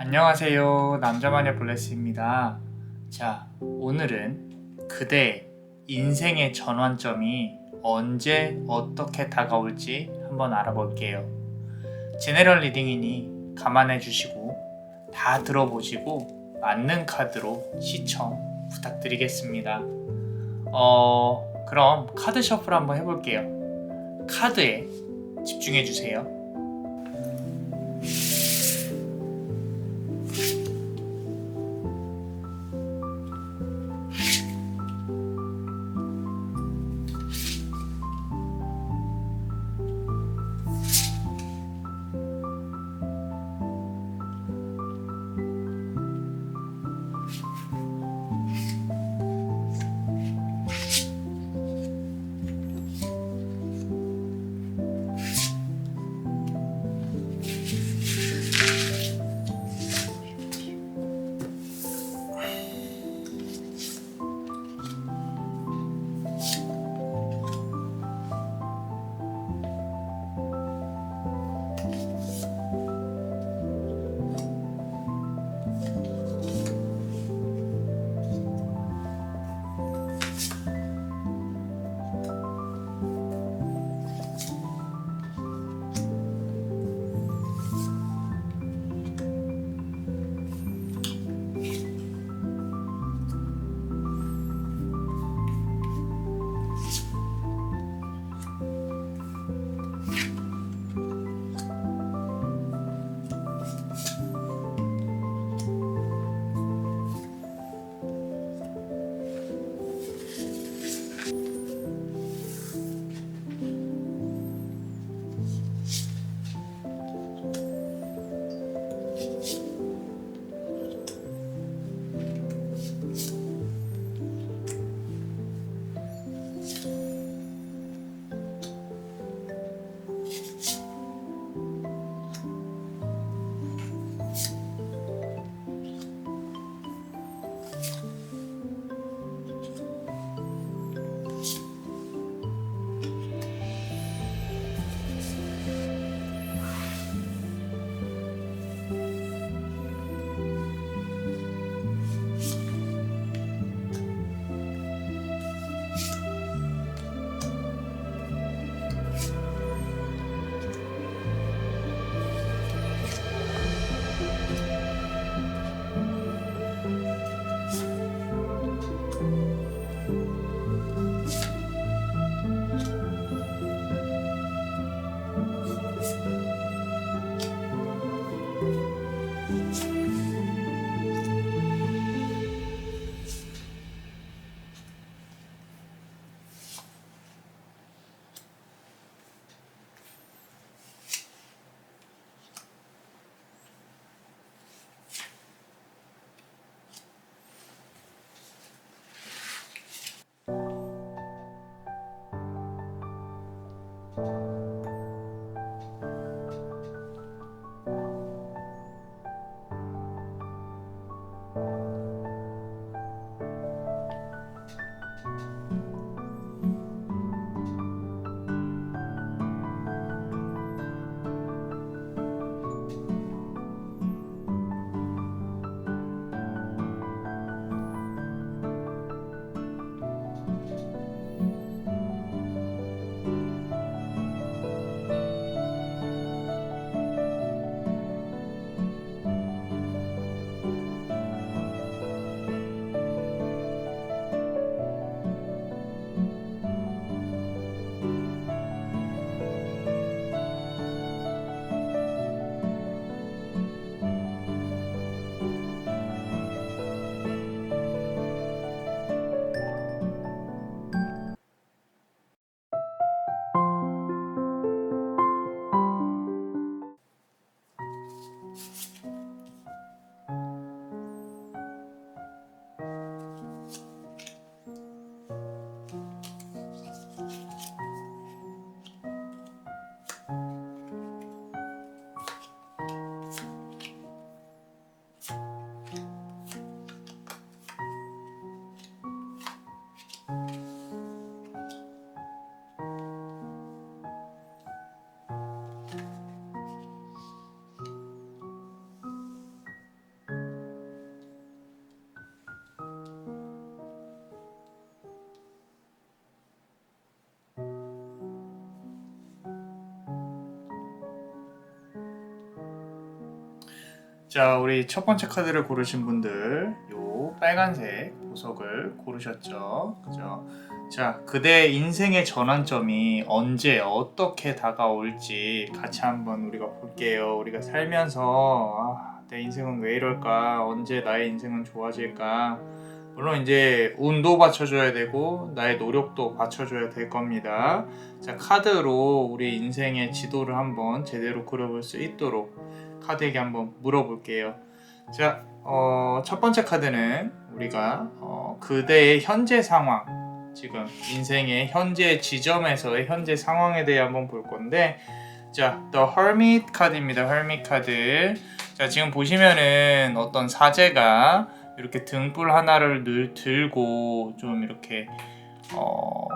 안녕하세요. 남자마녀 블레스입니다. 자, 오늘은 그대의 인생의 전환점이 언제 어떻게 다가올지 한번 알아볼게요. 제네럴 리딩이니 감안해 주시고 다 들어보시고 맞는 카드로 시청 부탁드리겠습니다. 그럼 카드 셔플 한번 해볼게요. 카드에 집중해 주세요. 자, 우리 첫 번째 카드를 고르신 분들, 요 빨간색 보석을 고르셨죠? 그죠? 자, 그대의 인생의 전환점이 언제 어떻게 다가올지 같이 한번 우리가 볼게요. 우리가 살면서 내 인생은 왜 이럴까? 언제 나의 인생은 좋아질까? 물론 이제 운도 받쳐줘야 되고 나의 노력도 받쳐줘야 될 겁니다. 자, 카드로 우리 인생의 지도를 한번 제대로 그려볼 수 있도록 카드에게 한번 물어볼게요. 자, 첫 번째 카드는 우리가 그대의 현재 상황, 지금 인생의 현재 지점에서의 현재 상황에 대해 한번 볼 건데, 자, The Hermit 카드입니다. Hermit 카드. 자, 지금 보시면은 어떤 사제가 이렇게 등불 하나를 늘 들고 좀 이렇게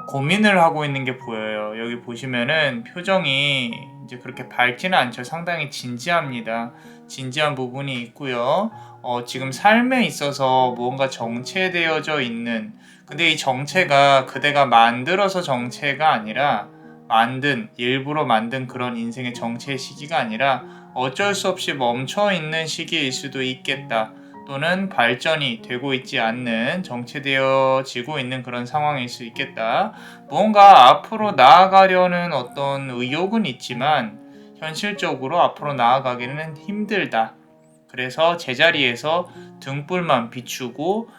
고민을 하고 있는 게 보여요. 여기 보시면은 표정이 이제 그렇게 밝지는 않죠. 상당히 진지합니다. 진지한 부분이 있고요. 지금 삶에 있어서 무언가 정체되어져 있는, 근데 이 정체가 그대가 만들어서 정체가 아니라 일부러 만든 그런 인생의 정체의 시기가 아니라 어쩔 수 없이 멈춰 있는 시기일 수도 있겠다. 또는 발전이 되고 있지 않는, 정체되어지고 있는 그런 상황일 수 있겠다. 뭔가 앞으로 나아가려는 어떤 의욕은 있지만 현실적으로 앞으로 나아가기는 힘들다. 그래서 제자리에서 등불만 비추고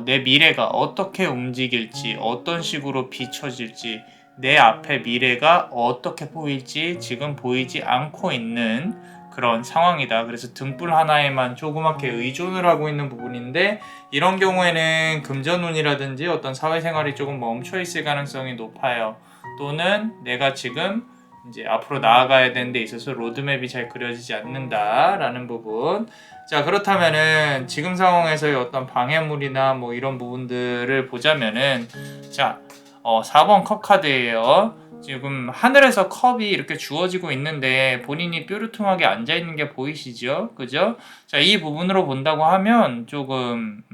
내 미래가 어떻게 움직일지, 어떤 식으로 비춰질지, 내 앞에 미래가 어떻게 보일지 지금 보이지 않고 있는 그런 상황이다. 그래서 등불 하나에만 조그맣게 의존을 하고 있는 부분인데, 이런 경우에는 금전운이라든지 어떤 사회생활이 조금 멈춰 있을 가능성이 높아요. 또는 내가 지금 이제 앞으로 나아가야 되는 데 있어서 로드맵이 잘 그려지지 않는다라는 부분. 자, 그렇다면은 지금 상황에서의 어떤 방해물이나 뭐 이런 부분들을 보자면은, 자, 4번 컵 카드예요. 지금 하늘에서 컵이 이렇게 주어지고 있는데 본인이 뾰루퉁하게 앉아있는 게 보이시죠? 그죠? 자, 이 부분으로 본다고 하면 조금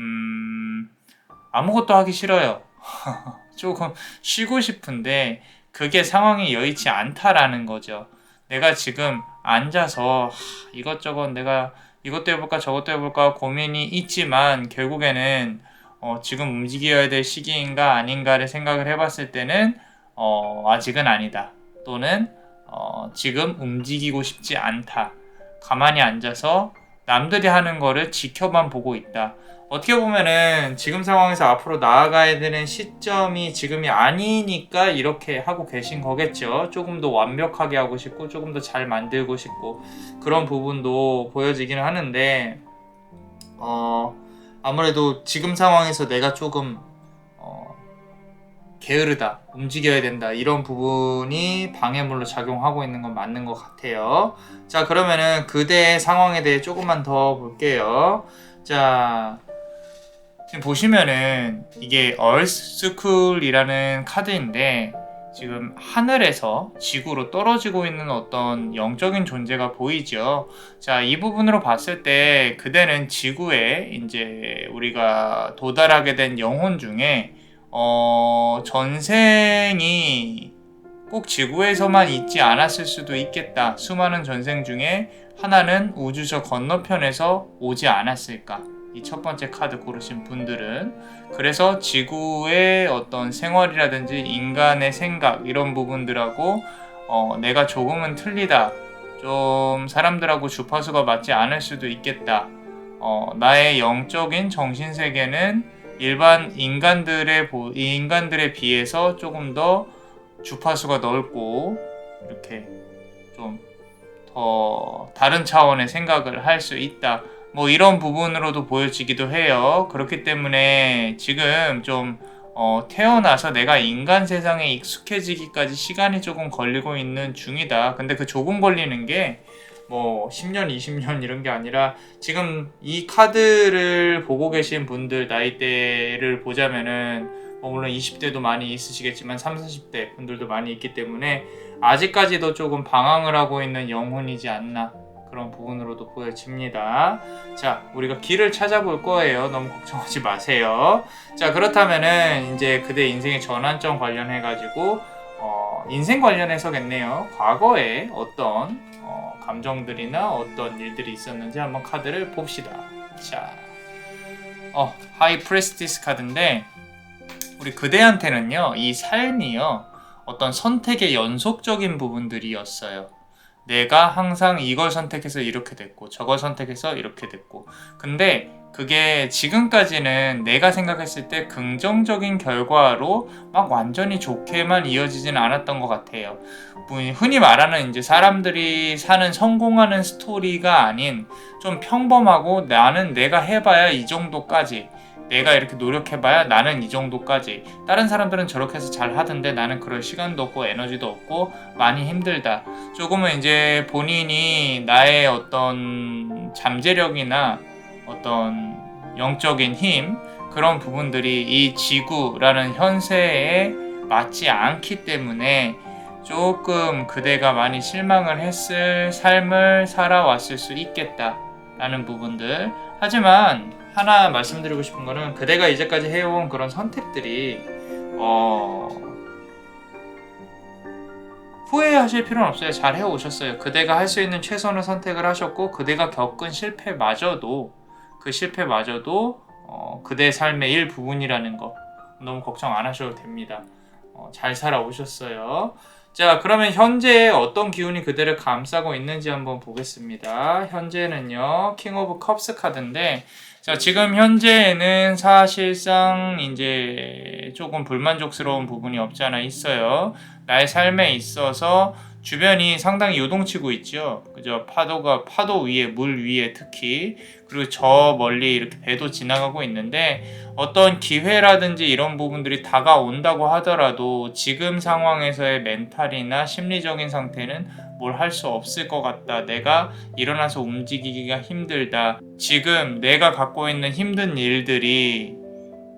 아무것도 하기 싫어요. 조금 쉬고 싶은데 그게 상황이 여의치 않다라는 거죠. 내가 지금 앉아서 이것저것 내가 이것도 해볼까 저것도 해볼까 고민이 있지만 결국에는 지금 움직여야 될 시기인가 아닌가를 생각을 해봤을 때는 아직은 아니다. 또는 지금 움직이고 싶지 않다. 가만히 앉아서 남들이 하는 거를 지켜만 보고 있다. 어떻게 보면은 지금 상황에서 앞으로 나아가야 되는 시점이 지금이 아니니까 이렇게 하고 계신 거겠죠. 조금 더 완벽하게 하고 싶고 조금 더 잘 만들고 싶고 그런 부분도 보여지기는 하는데 아무래도 지금 상황에서 내가 조금 게으르다, 움직여야 된다, 이런 부분이 방해물로 작용하고 있는 건 맞는 것 같아요. 자, 그러면은 그대의 상황에 대해 조금만 더 볼게요. 자, 지금 보시면은 이게 얼스쿨이라는 카드인데 지금 하늘에서 지구로 떨어지고 있는 어떤 영적인 존재가 보이죠. 자, 이 부분으로 봤을 때 그대는 지구에 이제 우리가 도달하게 된 영혼 중에 전생이 꼭 지구에서만 있지 않았을 수도 있겠다. 수많은 전생 중에 하나는 우주 저 건너편에서 오지 않았을까. 이 첫 번째 카드 고르신 분들은 그래서 지구의 어떤 생활이라든지 인간의 생각 이런 부분들하고 내가 조금은 틀리다. 좀 사람들하고 주파수가 맞지 않을 수도 있겠다. 나의 영적인 정신세계는 일반 인간들에 비해서 조금 더 주파수가 넓고 이렇게 좀 더 다른 차원의 생각을 할 수 있다. 뭐 이런 부분으로도 보여지기도 해요. 그렇기 때문에 지금 좀 태어나서 내가 인간 세상에 익숙해지기까지 시간이 조금 걸리고 있는 중이다. 근데 그 조금 걸리는 게 뭐 10년, 20년 이런 게 아니라 지금 이 카드를 보고 계신 분들 나이대를 보자면은 물론 20대도 많이 있으시겠지만 30, 40대 분들도 많이 있기 때문에 아직까지도 조금 방황을 하고 있는 영혼이지 않나 그런 부분으로도 보여집니다. 자, 우리가 길을 찾아볼 거예요. 너무 걱정하지 마세요. 자, 그렇다면은 이제 그대 인생의 전환점 관련해가지고 인생 관련해서겠네요. 과거에 어떤 감정들이나 어떤 일들이 있었는지 한번 카드를 봅시다. 자, 하이 프레스티스 카드인데 우리 그대한테는요, 이 삶이요, 어떤 선택의 연속적인 부분들이었어요. 내가 항상 이걸 선택해서 이렇게 됐고 저걸 선택해서 이렇게 됐고, 근데 그게 지금까지는 내가 생각했을 때 긍정적인 결과로 막 완전히 좋게만 이어지진 않았던 것 같아요. 흔히 말하는 이제 사람들이 사는 성공하는 스토리가 아닌 좀 평범하고 나는 내가 해봐야 이 정도까지, 내가 이렇게 노력해봐야 나는 이 정도까지, 다른 사람들은 저렇게 해서 잘 하던데 나는 그럴 시간도 없고 에너지도 없고 많이 힘들다. 조금은 이제 본인이 나의 어떤 잠재력이나 어떤 영적인 힘, 그런 부분들이 이 지구라는 현세에 맞지 않기 때문에 조금 그대가 많이 실망을 했을 삶을 살아왔을 수 있겠다라는 부분들. 하지만 하나 말씀드리고 싶은 거는 그대가 이제까지 해온 그런 선택들이 후회하실 필요는 없어요. 잘 해오셨어요. 그대가 할 수 있는 최선의 선택을 하셨고, 그대가 겪은 실패마저도 그 실패마저도 그대의 삶의 일부분이라는 거 너무 걱정 안 하셔도 됩니다. 잘 살아오셨어요. 자, 그러면 현재 어떤 기운이 그대를 감싸고 있는지 한번 보겠습니다. 현재는요, 킹 오브 컵스 카드인데, 자, 지금 현재에는 사실상 이제 조금 불만족스러운 부분이 없지 않아 있어요. 나의 삶에 있어서 주변이 상당히 요동치고 있죠. 그죠? 파도 위에, 물 위에 특히, 그리고 저 멀리 이렇게 배도 지나가고 있는데, 어떤 기회라든지 이런 부분들이 다가온다고 하더라도 지금 상황에서의 멘탈이나 심리적인 상태는 뭘 할 수 없을 것 같다. 내가 일어나서 움직이기가 힘들다. 지금 내가 갖고 있는 힘든 일들이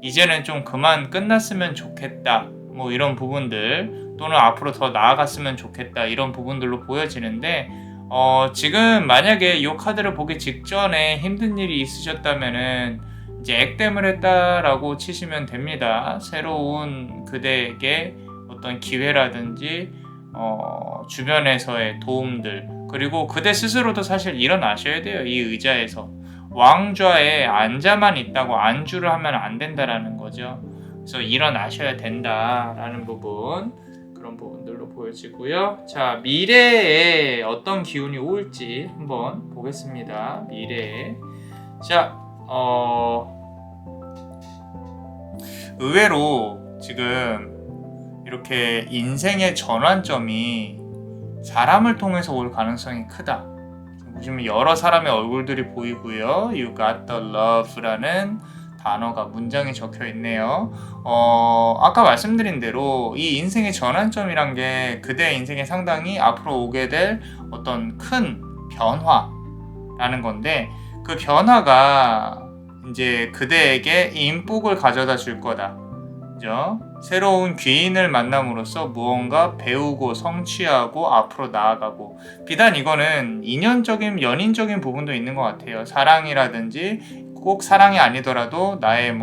이제는 좀 그만 끝났으면 좋겠다. 뭐 이런 부분들, 또는 앞으로 더 나아갔으면 좋겠다. 이런 부분들로 보여지는데, 지금 만약에 이 카드를 보기 직전에 힘든 일이 있으셨다면은 이제 액땜을 했다라고 치시면 됩니다. 새로운 그대에게 어떤 기회라든지 주변에서의 도움들, 그리고 그대 스스로도 사실 일어나셔야 돼요. 이 의자에서 왕좌에 앉아만 있다고 안주를 하면 안 된다라는 거죠. 그래서 일어나셔야 된다라는 부분, 그런 부분들로 보여지고요. 자, 미래에 어떤 기운이 올지 한번 보겠습니다. 미래에. 자, 의외로 지금 이렇게 인생의 전환점이 사람을 통해서 올 가능성이 크다. 보시면 여러 사람의 얼굴들이 보이고요. You got the love라는 단어가 문장에 적혀 있네요. 아까 말씀드린 대로 이 인생의 전환점이란 게 그대의 인생에 상당히 앞으로 오게 될 어떤 큰 변화라는 건데, 그 변화가 이제 그대에게 인복을 가져다 줄 거다. 그죠? 새로운 귀인을 만남으로써 무언가 배우고 성취하고 앞으로 나아가고, 비단 이거는 인연적인 연인적인 부분도 있는 것 같아요. 사랑이라든지 꼭 사랑이 아니더라도 나의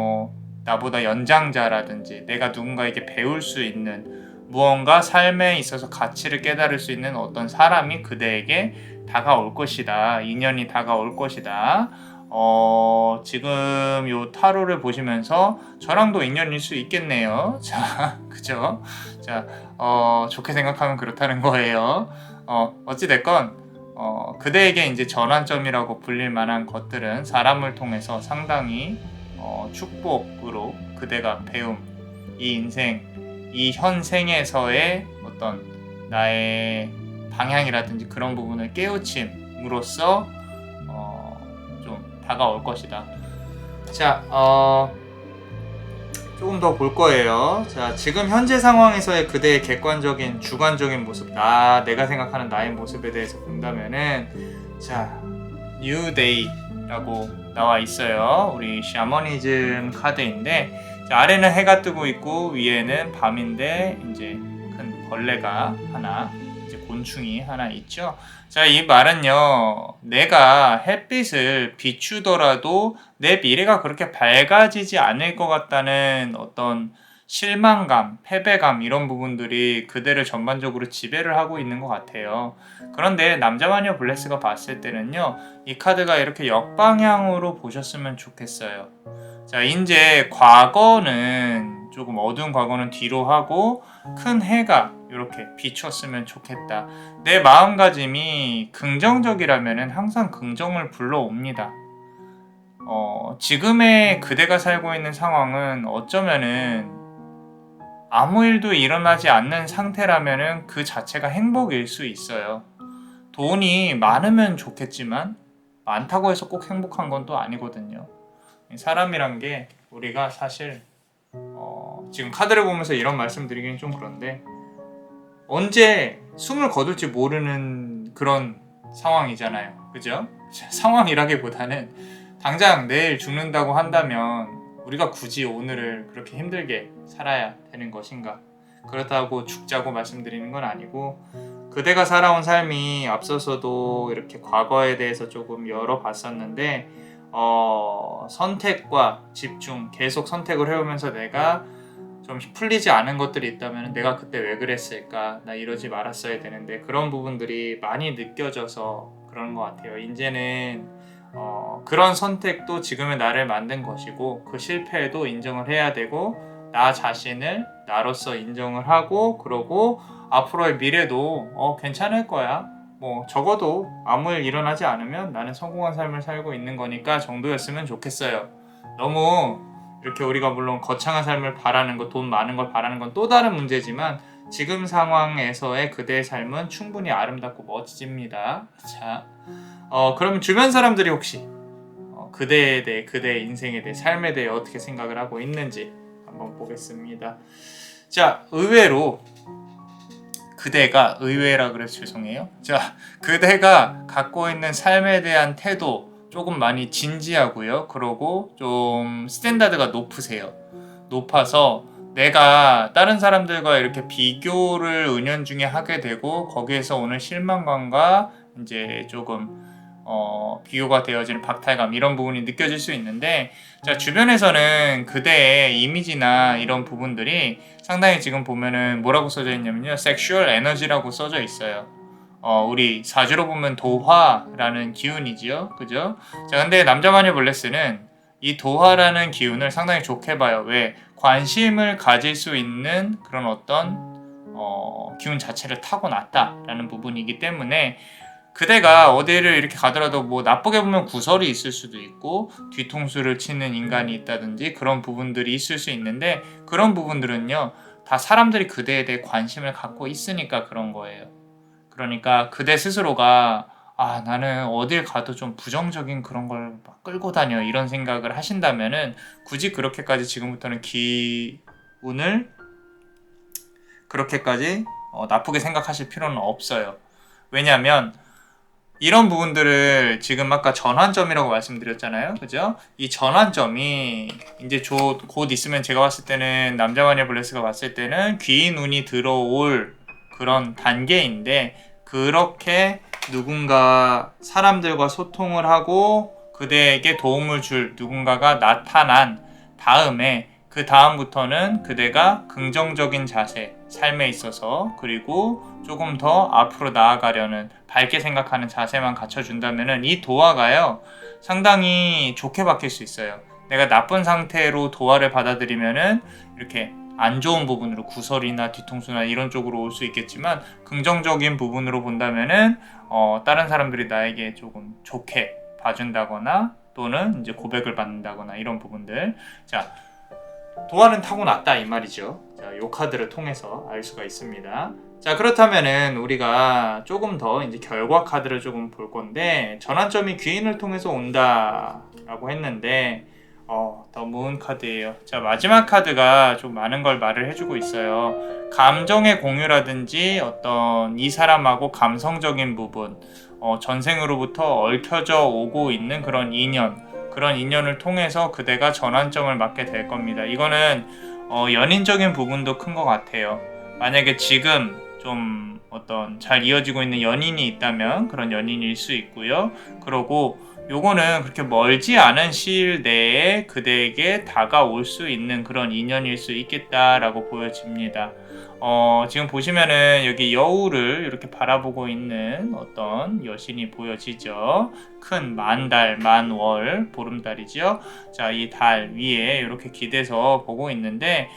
나보다 연장자라든지 내가 누군가에게 배울 수 있는 무언가 삶에 있어서 가치를 깨달을 수 있는 어떤 사람이 그대에게 다가올 것이다. 인연이 다가올 것이다. 지금 요 타로를 보시면서 저랑도 인연일 수 있겠네요. 자, 그죠? 자, 좋게 생각하면 그렇다는 거예요. 어찌됐건, 그대에게 이제 전환점이라고 불릴 만한 것들은 사람을 통해서 상당히, 축복으로 그대가 배움, 이 인생, 이 현생에서의 어떤 나의 방향이라든지 그런 부분을 깨우침으로써 다가올 것이다. 자, 조금 더 볼 거예요. 자, 지금 현재 상황에서의 그대의 객관적인 주관적인 모습, 내가 생각하는 나의 모습에 대해서 본다면은, 자, New Day라고 나와 있어요. 우리 샤머니즘 카드인데, 자, 아래는 해가 뜨고 있고 위에는 밤인데 이제 큰 벌레가 하나, 이제 곤충이 하나 있죠. 자, 이 말은요, 내가 햇빛을 비추더라도 내 미래가 그렇게 밝아지지 않을 것 같다는 어떤 실망감, 패배감 이런 부분들이 그대를 전반적으로 지배를 하고 있는 것 같아요. 그런데 남자마녀 블레스가 봤을 때는요, 이 카드가 이렇게 역방향으로 보셨으면 좋겠어요. 자, 이제 과거는 조금 어두운 과거는 뒤로 하고 큰 해가 이렇게 비췄으면 좋겠다. 내 마음가짐이 긍정적이라면 항상 긍정을 불러옵니다. 지금의 그대가 살고 있는 상황은 어쩌면은 아무 일도 일어나지 않는 상태라면은 그 자체가 행복일 수 있어요. 돈이 많으면 좋겠지만 많다고 해서 꼭 행복한 건 또 아니거든요. 사람이란 게 우리가 사실 지금 카드를 보면서 이런 말씀 드리긴 좀 그런데 언제 숨을 거둘지 모르는 그런 상황이잖아요. 그죠? 상황이라기보다는 당장 내일 죽는다고 한다면 우리가 굳이 오늘을 그렇게 힘들게 살아야 되는 것인가? 그렇다고 죽자고 말씀드리는 건 아니고 그대가 살아온 삶이 앞서서도 이렇게 과거에 대해서 조금 열어봤었는데 선택과 집중 계속 선택을 해오면서 내가 좀 풀리지 않은 것들이 있다면 내가 그때 왜 그랬을까? 나 이러지 말았어야 되는데 그런 부분들이 많이 느껴져서 그런 것 같아요. 이제는 그런 선택도 지금의 나를 만든 것이고 그 실패에도 인정을 해야 되고 나 자신을 나로서 인정을 하고 그러고 앞으로의 미래도 괜찮을 거야. 뭐 적어도 아무 일 일어나지 않으면 나는 성공한 삶을 살고 있는 거니까 정도였으면 좋겠어요. 너무 이렇게 우리가 물론 거창한 삶을 바라는 것, 돈 많은 걸 바라는 건 또 다른 문제지만 지금 상황에서의 그대의 삶은 충분히 아름답고 멋집니다. 자, 그럼 주변 사람들이 혹시 그대에 대해, 그대의 인생에 대해, 삶에 대해 어떻게 생각을 하고 있는지 한번 보겠습니다. 자, 의외로 그대가 의외라 그래서 죄송해요. 자, 그대가 갖고 있는 삶에 대한 태도 조금 많이 진지하고요. 그러고 좀 스탠다드가 높아서 내가 다른 사람들과 이렇게 비교를 은연중에 하게 되고 거기에서 오는 실망감과 이제 조금 비교가 되어지는 박탈감 이런 부분이 느껴질 수 있는데 자, 주변에서는 그대의 이미지나 이런 부분들이 상당히 지금 보면은 뭐라고 써져 있냐면요. 섹슈얼 에너지라고 써져 있어요. 우리 사주로 보면 도화라는 기운이지요. 그죠? 자, 근데 남자마녀 블레스는 이 도화라는 기운을 상당히 좋게 봐요. 왜? 관심을 가질 수 있는 그런 어떤 기운 자체를 타고났다라는 부분이기 때문에 그대가 어디를 이렇게 가더라도 뭐 나쁘게 보면 구설이 있을 수도 있고 뒤통수를 치는 인간이 있다든지 그런 부분들이 있을 수 있는데 그런 부분들은요 다 사람들이 그대에 대해 관심을 갖고 있으니까 그런 거예요. 그러니까 그대 스스로가 나는 어딜 가도 좀 부정적인 그런 걸 막 끌고 다녀 이런 생각을 하신다면은 굳이 그렇게까지 지금부터는 기운을 그렇게까지 나쁘게 생각하실 필요는 없어요. 왜냐하면 이런 부분들을 지금 아까 전환점이라고 말씀드렸잖아요. 그죠? 이 전환점이 이제 곧 있으면 제가 봤을 때는 남자마녀 블레스가 봤을 때는 귀인 운이 들어올 그런 단계인데 그렇게 누군가 사람들과 소통을 하고 그대에게 도움을 줄 누군가가 나타난 다음에 그 다음부터는 그대가 긍정적인 자세, 삶에 있어서 그리고 조금 더 앞으로 나아가려는 밝게 생각하는 자세만 갖춰준다면 이 도화가요 상당히 좋게 바뀔 수 있어요. 내가 나쁜 상태로 도화를 받아들이면은 이렇게 안 좋은 부분으로 구설이나 뒤통수나 이런 쪽으로 올 수 있겠지만 긍정적인 부분으로 본다면은 다른 사람들이 나에게 조금 좋게 봐준다거나 또는 이제 고백을 받는다거나 이런 부분들. 자, 도화는 타고났다 이 말이죠. 자, 요 카드를 통해서 알 수가 있습니다. 자, 그렇다면은 우리가 조금 더 이제 결과 카드를 조금 볼 건데 전환점이 귀인을 통해서 온다라고 했는데 더 무은 카드예요. 자, 마지막 카드가 좀 많은 걸 말을 해주고 있어요. 감정의 공유라든지 어떤 이 사람하고 감성적인 부분, 전생으로부터 얽혀져 오고 있는 그런 인연을 통해서 그대가 전환점을 맞게 될 겁니다. 이거는 연인적인 부분도 큰 것 같아요. 만약에 지금 좀 어떤 잘 이어지고 있는 연인이 있다면 그런 연인일 수 있고요. 그리고 요거는 그렇게 멀지 않은 시일 내에 그대에게 다가올 수 있는 그런 인연일 수 있겠다라고 보여집니다. 지금 보시면은 여기 여우를 이렇게 바라보고 있는 어떤 여신이 보여지죠. 큰 만달, 만월, 보름달이죠. 자, 이 달 위에 이렇게 기대서 보고 있는데,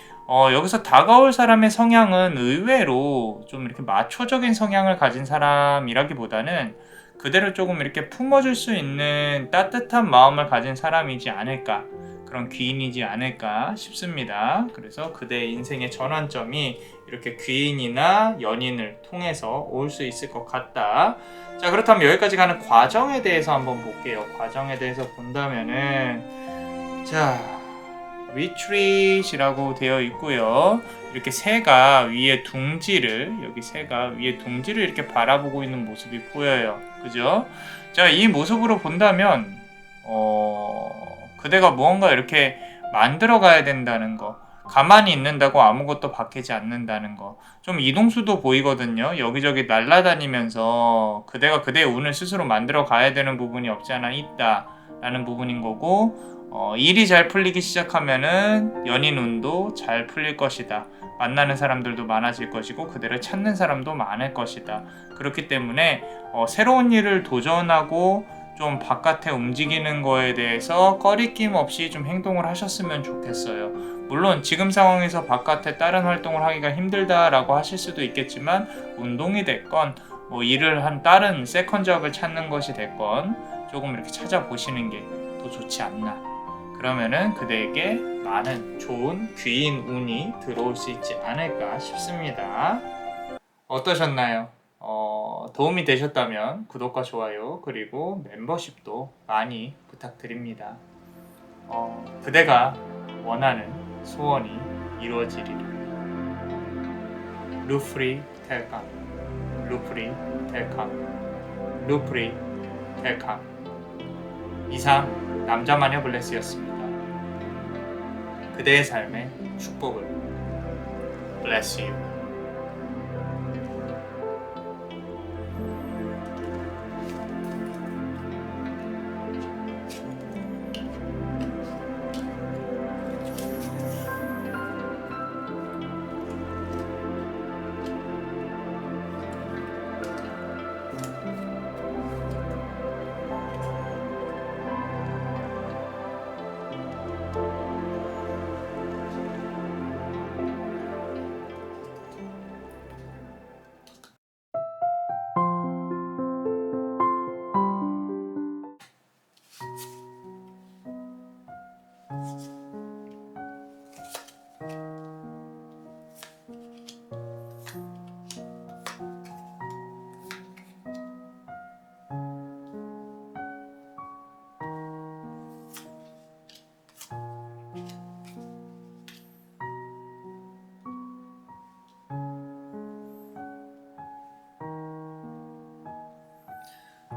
여기서 다가올 사람의 성향은 의외로 좀 이렇게 마초적인 성향을 가진 사람이라기보다는 그대를 조금 이렇게 품어줄 수 있는 따뜻한 마음을 가진 사람이지 않을까, 그런 귀인이지 않을까 싶습니다. 그래서 그대의 인생의 전환점이 이렇게 귀인이나 연인을 통해서 올 수 있을 것 같다. 자, 그렇다면 여기까지 가는 과정에 대해서 한번 볼게요. 과정에 대해서 본다면은, 자, retreat이라고 되어 있고요. 이렇게 새가 위에 둥지를, 여기 새가 위에 둥지를 이렇게 바라보고 있는 모습이 보여요. 그죠? 자, 이 모습으로 본다면 그대가 무언가 이렇게 만들어 가야 된다는 거, 가만히 있는다고 아무것도 바뀌지 않는다는 거, 좀 이동수도 보이거든요. 여기저기 날아다니면서 그대가 그대의 운을 스스로 만들어 가야 되는 부분이 없지 않아 있다라는 부분인 거고, 일이 잘 풀리기 시작하면은 연인 운도 잘 풀릴 것이다. 만나는 사람들도 많아질 것이고 그대를 찾는 사람도 많을 것이다. 그렇기 때문에 새로운 일을 도전하고 좀 바깥에 움직이는 거에 대해서 꺼리낌 없이 좀 행동을 하셨으면 좋겠어요. 물론 지금 상황에서 바깥에 다른 활동을 하기가 힘들다라고 하실 수도 있겠지만, 운동이 됐건 뭐 일을 한 다른 세컨 잡을 찾는 것이 됐건 조금 이렇게 찾아보시는 게 더 좋지 않나. 그러면은 그대에게 많은 좋은 귀인 운이 들어올 수 있지 않을까 싶습니다. 어떠셨나요? 도움이 되셨다면 구독과 좋아요, 그리고 멤버십도 많이 부탁드립니다. 그대가 원하는 소원이 이루어지리를. 루프리 텔캄, 루프리 텔캄, 루프리 텔캄. 이상 남자마녀 블레스였습니다. 그대의 삶에 축복을. Bless you.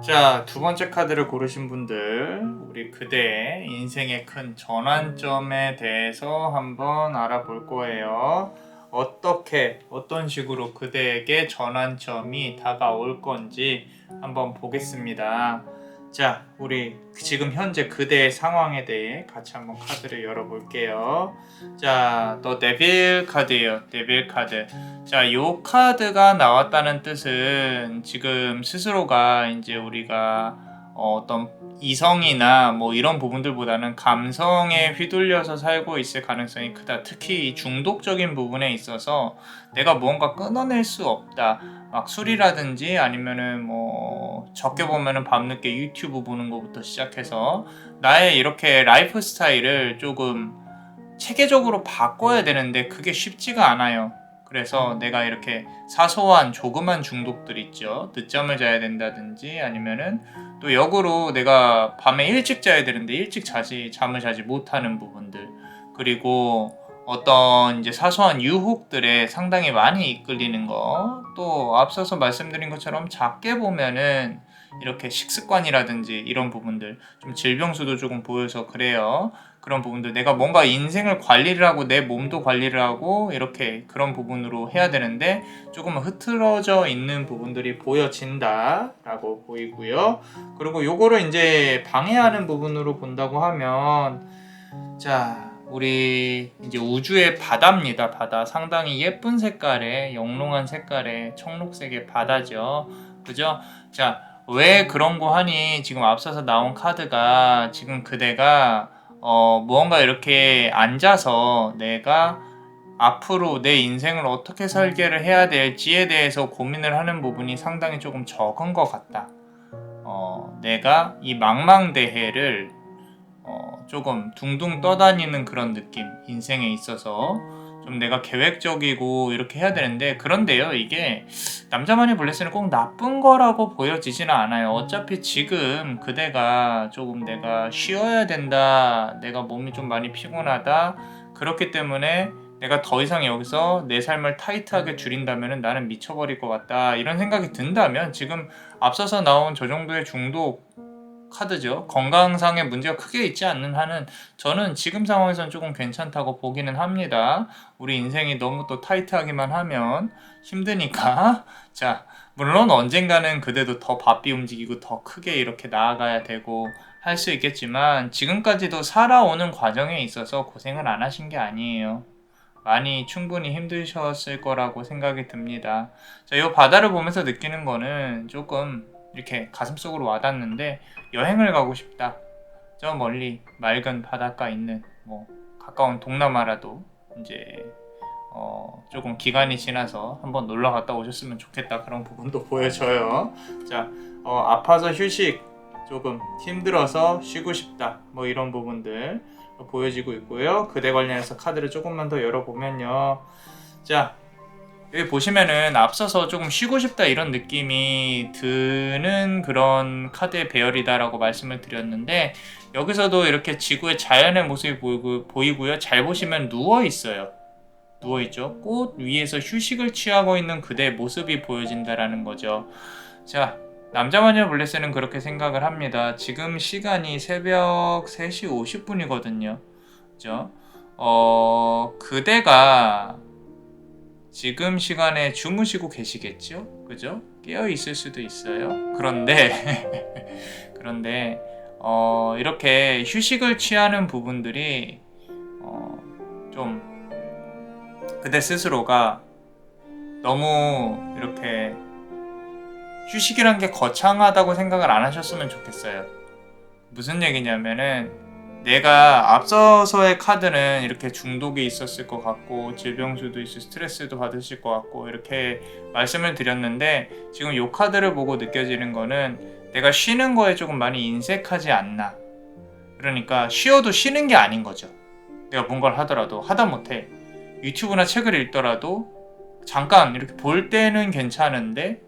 자, 두 번째 카드를 고르신 분들, 우리 그대의 인생의 큰 전환점에 대해서 한번 알아볼 거예요. 어떤 식으로 그대에게 전환점이 다가올 건지 한번 보겠습니다. 자, 우리 지금 현재 그대의 상황에 대해 같이 한번 카드를 열어볼게요. 자, 더 데빌 카드예요. 데빌 카드. 자, 요 카드가 나왔다는 뜻은 지금 스스로가 이제 우리가 어떤 이성이나 뭐 이런 부분들보다는 감성에 휘둘려서 살고 있을 가능성이 크다. 특히 이 중독적인 부분에 있어서 내가 무언가 끊어낼 수 없다. 막 술이라든지 아니면은 뭐 적게 보면은 밤늦게 유튜브 보는 것부터 시작해서 나의 이렇게 라이프 스타일을 조금 체계적으로 바꿔야 되는데 그게 쉽지가 않아요. 그래서 내가 이렇게 사소한 조그만 중독들 있죠. 늦잠을 자야 된다든지 아니면은 또 역으로 내가 밤에 일찍 자야 되는데 일찍 잠을 자지 못하는 부분들, 그리고 어떤 이제 사소한 유혹들에 상당히 많이 이끌리는 거, 또 앞서서 말씀드린 것처럼 작게 보면은 이렇게 식습관이라든지 이런 부분들, 좀 질병수도 조금 보여서 그래요. 그런 부분들, 내가 뭔가 인생을 관리를 하고 내 몸도 관리를 하고 이렇게 그런 부분으로 해야 되는데 조금 흐트러져 있는 부분들이 보여진다라고 보이고요. 그리고 요거를 이제 방해하는 부분으로 본다고 하면, 자, 우리 이제 우주의 바다입니다. 바다. 상당히 예쁜 색깔의, 영롱한 색깔의 청록색의 바다죠. 그죠? 자, 왜 그런 거 하니? 지금 앞서서 나온 카드가 지금 그대가 무언가 이렇게 앉아서 내가 앞으로 내 인생을 어떻게 설계를 해야 될지에 대해서 고민을 하는 부분이 상당히 조금 적은 것 같다. 내가 이 망망대해를 조금 둥둥 떠다니는 그런 느낌, 인생에 있어서 좀 내가 계획적이고 이렇게 해야 되는데, 그런데요, 이게 남자만의 블레스는 꼭 나쁜 거라고 보여지지는 않아요. 어차피 지금 그대가 조금 내가 쉬어야 된다, 내가 몸이 좀 많이 피곤하다, 그렇기 때문에 내가 더 이상 여기서 내 삶을 타이트하게 줄인다면 나는 미쳐버릴 것 같다, 이런 생각이 든다면 지금 앞서서 나온 저 정도의 중독 카드죠. 건강상의 문제가 크게 있지 않는 한은 저는 지금 상황에서는 조금 괜찮다고 보기는 합니다. 우리 인생이 너무 또 타이트하기만 하면 힘드니까. 자, 물론 언젠가는 그대도 더 바삐 움직이고 더 크게 이렇게 나아가야 되고 할 수 있겠지만, 지금까지도 살아오는 과정에 있어서 고생을 안 하신 게 아니에요. 많이 충분히 힘드셨을 거라고 생각이 듭니다. 자, 이 바다를 보면서 느끼는 거는 조금 이렇게 가슴속으로 와닿는데, 여행을 가고 싶다. 저 멀리 맑은 바닷가 있는 가까운 동남아라도 이제 조금 기간이 지나서 한번 놀러 갔다 오셨으면 좋겠다, 그런 부분도 보여져요. 자, 아파서 휴식, 조금 힘들어서 쉬고 싶다, 이런 부분들 보여지고 있고요. 그대 관련해서 카드를 조금만 더 열어보면요. 자, 여기 보시면은 앞서서 조금 쉬고 싶다 이런 느낌이 드는 그런 카드의 배열이다라고 말씀을 드렸는데, 여기서도 이렇게 지구의 자연의 모습이 보이고요. 잘 보시면 누워있어요. 누워있죠. 꽃 위에서 휴식을 취하고 있는 그대의 모습이 보여진다라는 거죠. 자, 남자마녀 블레스는 그렇게 생각을 합니다. 지금 시간이 새벽 3시 50분이거든요. 그죠? 그대가 지금 시간에 주무시고 계시겠죠? 그죠? 깨어 있을 수도 있어요. 그런데 이렇게 휴식을 취하는 부분들이 좀 그대 스스로가 너무 이렇게 휴식이란 게 거창하다고 생각을 안 하셨으면 좋겠어요. 무슨 얘기냐면은, 내가 앞서서의 카드는 이렇게 중독이 있었을 것 같고 질병수도 있고 스트레스도 받으실 것 같고 이렇게 말씀을 드렸는데, 지금 이 카드를 보고 느껴지는 거는 내가 쉬는 거에 조금 많이 인색하지 않나. 그러니까 쉬어도 쉬는 게 아닌 거죠. 내가 뭔가를 하더라도, 하다못해 유튜브나 책을 읽더라도 잠깐 이렇게 볼 때는 괜찮은데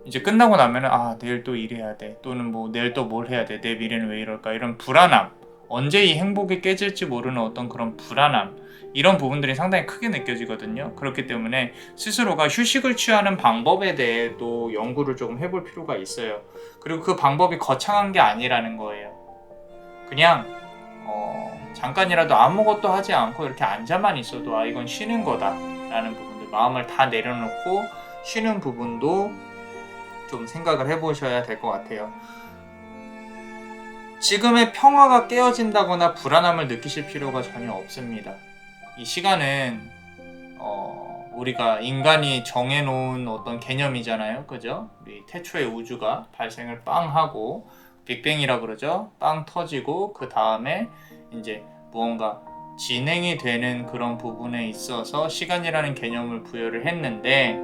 이제 끝나고 나면은 내일 또 일해야 돼, 또는 내일 또 뭘 해야 돼, 내 미래는 왜 이럴까, 이런 불안함, 언제 이 행복이 깨질지 모르는 어떤 그런 불안함, 이런 부분들이 상당히 크게 느껴지거든요. 그렇기 때문에 스스로가 휴식을 취하는 방법에 대해 또 연구를 조금 해볼 필요가 있어요. 그리고 그 방법이 거창한 게 아니라는 거예요. 그냥 잠깐이라도 아무것도 하지 않고 이렇게 앉아만 있어도 이건 쉬는 거다 라는 부분들, 마음을 다 내려놓고 쉬는 부분도 좀 생각을 해보셔야 될 것 같아요. 지금의 평화가 깨어진다거나 불안함을 느끼실 필요가 전혀 없습니다. 이 시간은 우리가 인간이 정해놓은 어떤 개념이잖아요. 그죠? 우리 태초의 우주가 발생을 빵 하고 빅뱅이라 그러죠. 빵 터지고 그 다음에 이제 무언가 진행이 되는 그런 부분에 있어서 시간이라는 개념을 부여를 했는데,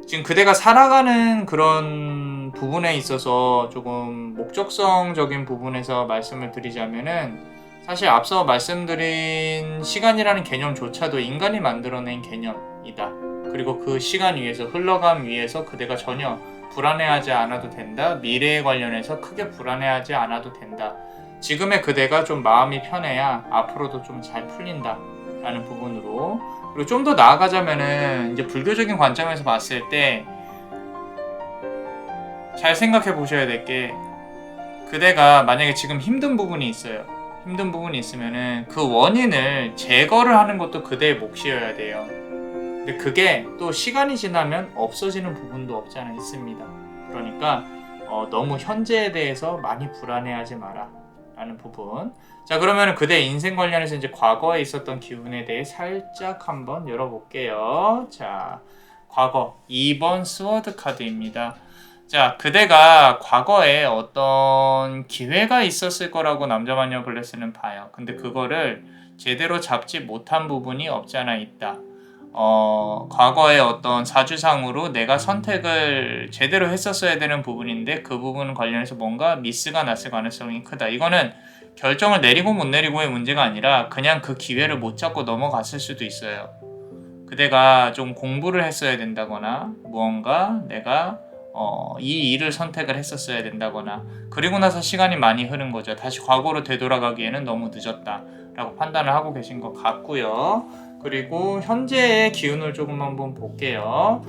지금 그대가 살아가는 그런 부분에 있어서 조금 목적성적인 부분에서 말씀을 드리자면은, 사실 앞서 말씀드린 시간이라는 개념조차도 인간이 만들어낸 개념이다. 그리고 그 시간 위에서, 흘러감 위에서 그대가 전혀 불안해하지 않아도 된다. 미래에 관련해서 크게 불안해하지 않아도 된다. 지금의 그대가 좀 마음이 편해야 앞으로도 좀 잘 풀린다 라는 부분으로. 그리고 좀 더 나아가자면은, 이제 불교적인 관점에서 봤을 때 잘 생각해 보셔야 될 게, 그대가 만약에 지금 힘든 부분이 있어요. 힘든 부분이 있으면은 그 원인을 제거를 하는 것도 그대의 몫이어야 돼요. 근데 그게 또 시간이 지나면 없어지는 부분도 없지 않아 있습니다. 그러니까 너무 현재에 대해서 많이 불안해하지 마라 라는 부분. 자, 그러면 그대 인생 관련해서 이제 과거에 있었던 기운에 대해 살짝 한번 열어볼게요. 자, 과거 2번 스워드 카드입니다. 자, 그대가 과거에 어떤 기회가 있었을 거라고 남자마녀 블레스는 봐요. 근데 그거를 제대로 잡지 못한 부분이 없지 않아 있다. 과거의 어떤 사주상으로 내가 선택을 제대로 했었어야 되는 부분인데 그 부분 관련해서 뭔가 미스가 났을 가능성이 크다. 이거는 결정을 내리고 못 내리고의 문제가 아니라 그냥 그 기회를 못 잡고 넘어갔을 수도 있어요. 그대가 좀 공부를 했어야 된다거나 무언가 내가 이 일을 선택을 했었어야 된다거나 그리고 나서 시간이 많이 흐른 거죠. 다시 과거로 되돌아가기에는 너무 늦었다 라고 판단을 하고 계신 것 같고요. 그리고 현재의 기운을 조금 한번 볼게요.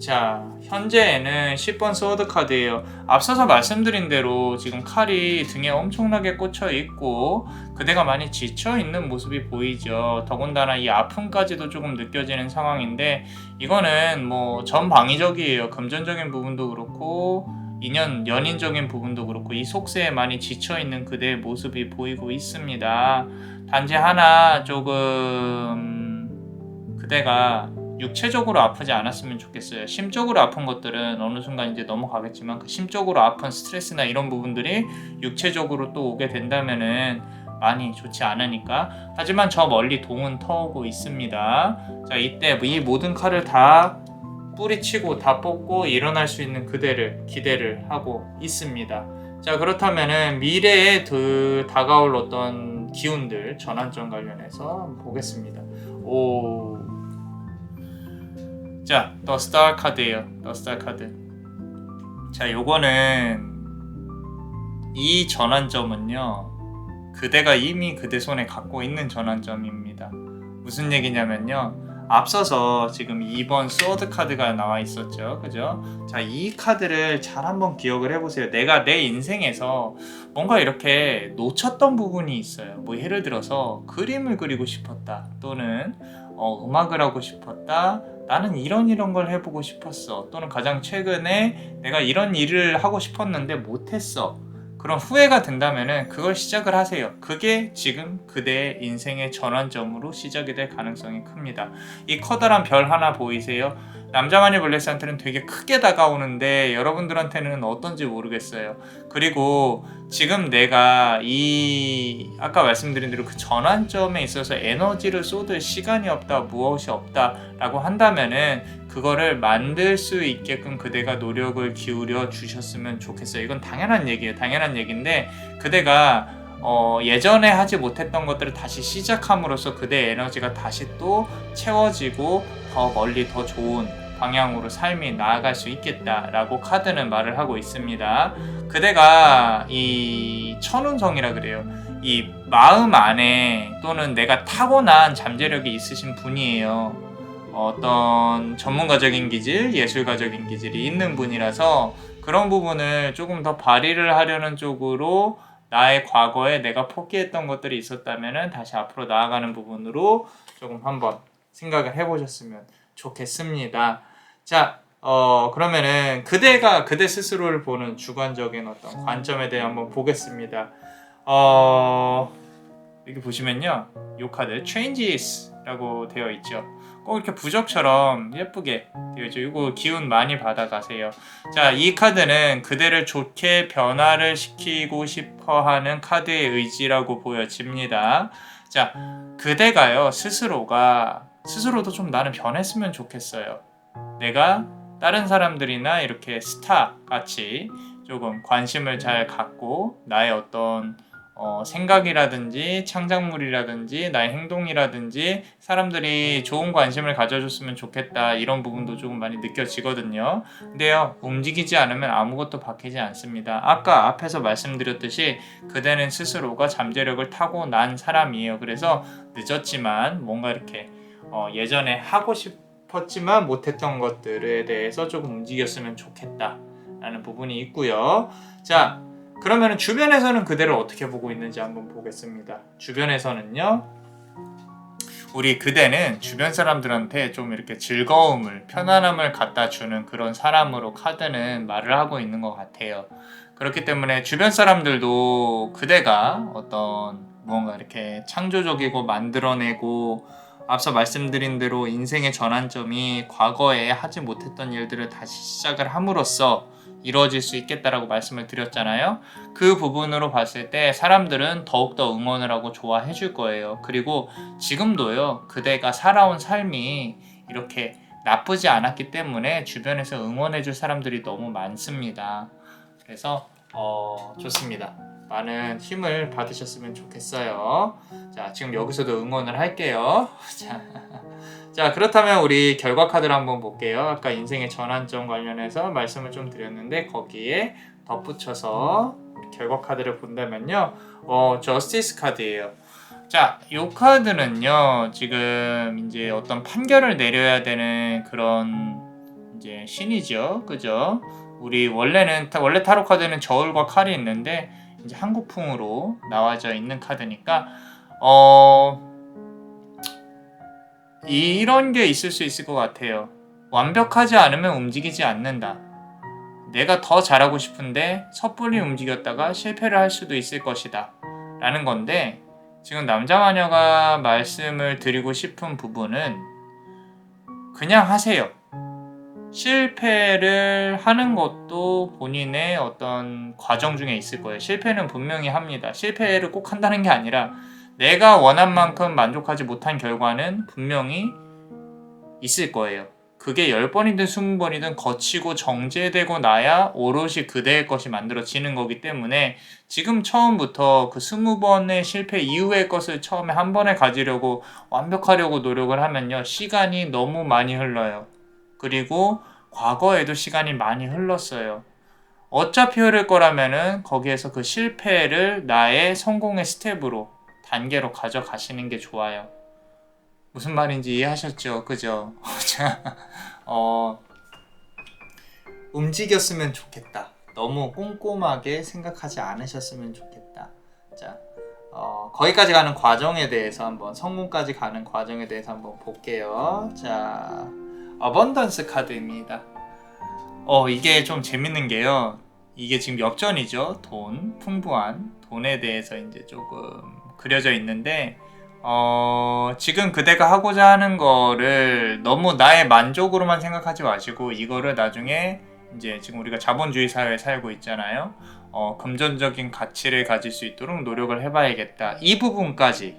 자, 현재에는 10번 스워드 카드예요. 앞서서 말씀드린 대로 지금 칼이 등에 엄청나게 꽂혀 있고 그대가 많이 지쳐 있는 모습이 보이죠. 더군다나 이 아픔까지도 조금 느껴지는 상황인데 이거는 뭐 전방위적이에요. 금전적인 부분도 그렇고 연인적인 부분도 그렇고 이 속세에 많이 지쳐 있는 그대의 모습이 보이고 있습니다. 단지 하나 조금 그대가 육체적으로 아프지 않았으면 좋겠어요. 심적으로 아픈 것들은 어느 순간 이제 넘어가겠지만 그 심적으로 아픈 스트레스나 이런 부분들이 육체적으로 또 오게 된다면은 많이 좋지 않으니까. 하지만 저 멀리 동은 터오고 있습니다. 자, 이때 이 모든 칼을 다 뿌리치고 다 뽑고 일어날 수 있는 그대를 기대를 하고 있습니다. 자, 그렇다면은 미래에 다가올 어떤 기운들 전환점 관련해서 한번 보겠습니다. 자, The Star 카드예요. The Star 카드. 자, 요거는 이 전환점은요, 그대가 이미 그대 손에 갖고 있는 전환점입니다. 무슨 얘기냐면요, 앞서서 지금 2번 스워드 카드가 나와 있었죠. 그죠? 자, 이 카드를 잘 한번 기억을 해보세요. 내가 내 인생에서 뭔가 이렇게 놓쳤던 부분이 있어요. 뭐 예를 들어서 그림을 그리고 싶었다. 또는 음악을 하고 싶었다. 나는 이런 걸 해보고 싶었어. 또는 가장 최근에 내가 이런 일을 하고 싶었는데 못했어. 그런 후회가 든다면은 그걸 시작을 하세요. 그게 지금 그대의 인생의 전환점으로 시작이 될 가능성이 큽니다. 이 커다란 별 하나 보이세요? 남자만이 블레스한테는 되게 크게 다가오는데 여러분들한테는 어떤지 모르겠어요. 그리고 지금 내가 아까 말씀드린 대로 그 전환점에 있어서 에너지를 쏟을 시간이 없다, 무엇이 없다 라고 한다면은 그거를 만들 수 있게끔 그대가 노력을 기울여 주셨으면 좋겠어요. 이건 당연한 얘기예요. 당연한 얘기인데 그대가 예전에 하지 못했던 것들을 다시 시작함으로써 그대의 에너지가 다시 또 채워지고 더 멀리 더 좋은 방향으로 삶이 나아갈 수 있겠다라고 카드는 말을 하고 있습니다. 그대가 이 천운성이라 그래요. 이 마음 안에 또는 내가 타고난 잠재력이 있으신 분이에요. 어떤 전문가적인 기질, 예술가적인 기질이 있는 분이라서 그런 부분을 조금 더 발휘를 하려는 쪽으로 나의 과거에 내가 포기했던 것들이 있었다면 다시 앞으로 나아가는 부분으로 조금 한번 생각을 해보셨으면 좋겠습니다. 자, 그러면은 그대가 그대 스스로를 보는 주관적인 어떤 관점에 대해 한번 보겠습니다. 여기 보시면요, 이 카드 Changes라고 되어 있죠. 꼭 이렇게 부적처럼 예쁘게 되어 있죠. 이거 기운 많이 받아가세요. 자, 이 카드는 그대를 좋게 변화를 시키고 싶어하는 카드의 의지라고 보여집니다. 자, 그대가요 스스로도 좀 나는 변했으면 좋겠어요. 내가 다른 사람들이나 이렇게 스타 같이 조금 관심을 잘 갖고 나의 어떤 생각이라든지 창작물이라든지 나의 행동이라든지 사람들이 좋은 관심을 가져줬으면 좋겠다, 이런 부분도 조금 많이 느껴지거든요. 근데요, 움직이지 않으면 아무것도 바뀌지 않습니다. 아까 앞에서 말씀드렸듯이 그대는 스스로가 잠재력을 타고난 사람이에요. 그래서 늦었지만 뭔가 이렇게 예전에 하고 싶었지만 못했던 것들에 대해서 조금 움직였으면 좋겠다 라는 부분이 있고요. 자, 그러면 주변에서는 그대를 어떻게 보고 있는지 한번 보겠습니다. 주변에서는요, 우리 그대는 주변 사람들한테 좀 이렇게 즐거움을, 편안함을 갖다 주는 그런 사람으로 카드는 말을 하고 있는 것 같아요. 그렇기 때문에 주변 사람들도 그대가 어떤 무언가 이렇게 창조적이고 만들어내고, 앞서 말씀드린 대로 인생의 전환점이 과거에 하지 못했던 일들을 다시 시작을 함으로써 이루어질 수 있겠다라고 말씀을 드렸잖아요. 그 부분으로 봤을 때 사람들은 더욱더 응원을 하고 좋아해 줄 거예요. 그리고 지금도요, 그대가 살아온 삶이 이렇게 나쁘지 않았기 때문에 주변에서 응원해 줄 사람들이 너무 많습니다. 그래서 좋습니다. 많은 힘을 받으셨으면 좋겠어요. 자, 지금 여기서도 응원을 할게요. 자, 그렇다면 우리 결과 카드를 한번 볼게요. 아까 인생의 전환점 관련해서 말씀을 좀 드렸는데 거기에 덧붙여서 결과 카드를 본다면요, 저스티스 카드예요. 자, 이 카드는요, 지금 이제 어떤 판결을 내려야 되는 그런 이제 신이죠, 그죠? 우리 원래 타로 카드는 저울과 칼이 있는데 이제 한국풍으로 나와져 있는 카드니까 이런 게 있을 수 있을 것 같아요. 완벽하지 않으면 움직이지 않는다. 내가 더 잘하고 싶은데 섣불리 움직였다가 실패를 할 수도 있을 것이다. 라는 건데, 지금 남자마녀가 말씀을 드리고 싶은 부분은 그냥 하세요. 실패를 하는 것도 본인의 어떤 과정 중에 있을 거예요. 실패는 분명히 합니다. 실패를 꼭 한다는 게 아니라 내가 원한 만큼 만족하지 못한 결과는 분명히 있을 거예요. 그게 10번이든 20번이든 거치고 정제되고 나야 오롯이 그대의 것이 만들어지는 거기 때문에 지금 처음부터 그 20번의 실패 이후의 것을 처음에 한 번에 가지려고 완벽하려고 노력을 하면요, 시간이 너무 많이 흘러요. 그리고 과거에도 시간이 많이 흘렀어요. 어차피 흐를 거라면은 거기에서 그 실패를 나의 성공의 스텝으로, 단계로 가져가시는 게 좋아요. 무슨 말인지 이해하셨죠? 그죠? 움직였으면 좋겠다. 너무 꼼꼼하게 생각하지 않으셨으면 좋겠다. 자, 거기까지 가는 과정에 대해서 한번, 성공까지 가는 과정에 대해서 한번 볼게요. 자, 어번던스 카드입니다. 이게 좀 재밌는 게요, 이게 지금 역전이죠. 돈, 풍부한 돈에 대해서 이제 조금 그려져 있는데, 지금 그대가 하고자 하는 거를 너무 나의 만족으로만 생각하지 마시고, 이거를 나중에 이제 지금 우리가 자본주의 사회에 살고 있잖아요. 금전적인 가치를 가질 수 있도록 노력을 해봐야겠다. 이 부분까지.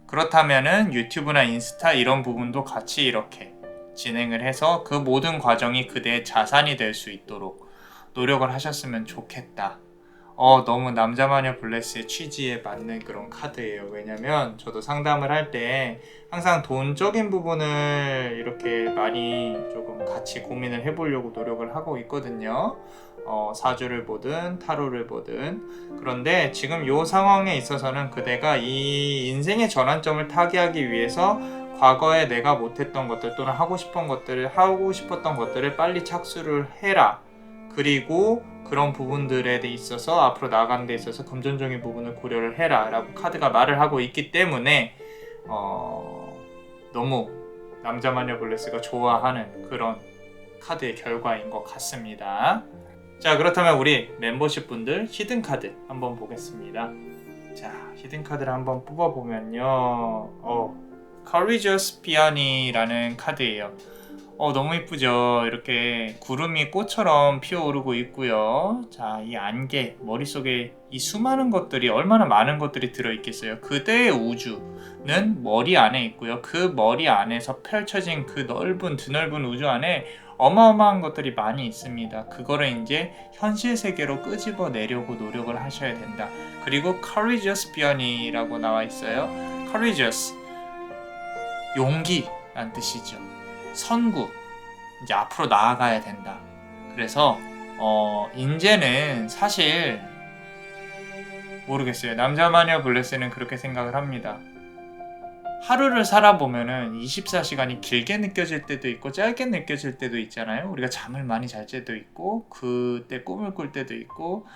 그렇다면은 유튜브나 인스타 이런 부분도 같이 이렇게 진행을 해서 그 모든 과정이 그대의 자산이 될 수 있도록 노력을 하셨으면 좋겠다. 너무 남자마녀 블레스의 취지에 맞는 그런 카드예요. 왜냐면 저도 상담을 할 때 항상 돈적인 부분을 이렇게 많이 조금 같이 고민을 해보려고 노력을 하고 있거든요. 사주를 보든 타로를 보든. 그런데 지금 이 상황에 있어서는 그대가 이 인생의 전환점을 타개하기 위해서 과거에 내가 못했던 것들 또는 하고 싶었던 것들을 빨리 착수를 해라. 그리고 그런 부분들에 있어서 앞으로 나아가는 데 있어서 금전적인 부분을 고려를 해라 라고 카드가 말을 하고 있기 때문에 너무 남자마녀 블레스가 좋아하는 그런 카드의 결과인 것 같습니다. 자, 그렇다면 우리 멤버십 분들 히든 카드 한번 보겠습니다. 자, 히든 카드를 한번 뽑아보면요, Courageous Peony라는 카드예요. 너무 이쁘죠? 이렇게 구름이 꽃처럼 피어오르고 있고요. 자, 이 안개, 머릿속에 이 수많은 것들이, 얼마나 많은 것들이 들어있겠어요. 그대의 우주는 머리 안에 있고요. 그 머리 안에서 펼쳐진 그 드넓은 우주 안에 어마어마한 것들이 많이 있습니다. 그거를 이제 현실 세계로 끄집어내려고 노력을 하셔야 된다. 그리고 Courageous Peony라고 나와 있어요. Courageous, 용기란 뜻이죠. 선구, 이제 앞으로 나아가야 된다. 그래서 이제는 사실 모르겠어요. 남자마녀 블레스는 그렇게 생각을 합니다. 하루를 살아보면은 24시간이 길게 느껴질 때도 있고 짧게 느껴질 때도 있잖아요. 우리가 잠을 많이 잘 때도 있고 그때 꿈을 꿀 때도 있고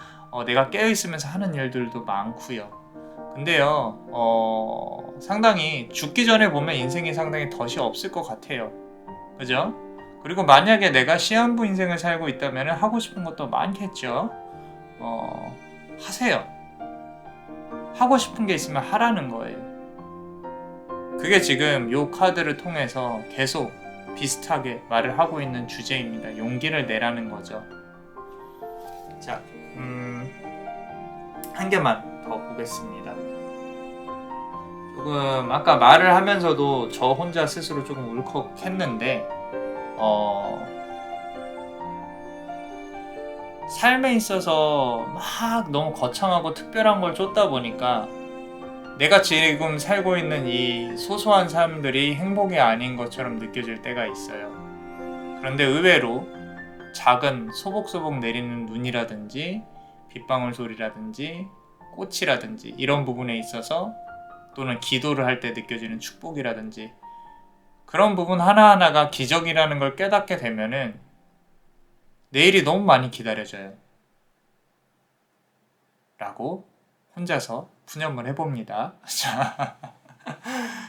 내가 깨어있으면서 하는 일들도 많고요. 근데요 상당히 죽기 전에 보면 인생이 상당히 덫이 없을 것 같아요. 그죠? 그리고 만약에 내가 시한부 인생을 살고 있다면 하고 싶은 것도 많겠죠. 하세요. 하고 싶은 게 있으면 하라는 거예요. 그게 지금 요 카드를 통해서 계속 비슷하게 말을 하고 있는 주제입니다. 용기를 내라는 거죠. 자, 한 개만 더 보겠습니다. 조금 아까 말을 하면서도 저 혼자 스스로 조금 울컥했는데 삶에 있어서 막 너무 거창하고 특별한 걸 쫓다 보니까 내가 지금 살고 있는 이 소소한 삶들이 행복이 아닌 것처럼 느껴질 때가 있어요. 그런데 의외로 작은 소복소복 내리는 눈이라든지 빗방울 소리라든지 꽃이라든지 이런 부분에 있어서 또는 기도를 할 때 느껴지는 축복이라든지 그런 부분 하나하나가 기적이라는 걸 깨닫게 되면은 내일이 너무 많이 기다려져요. 라고 혼자서 푸념을 해봅니다.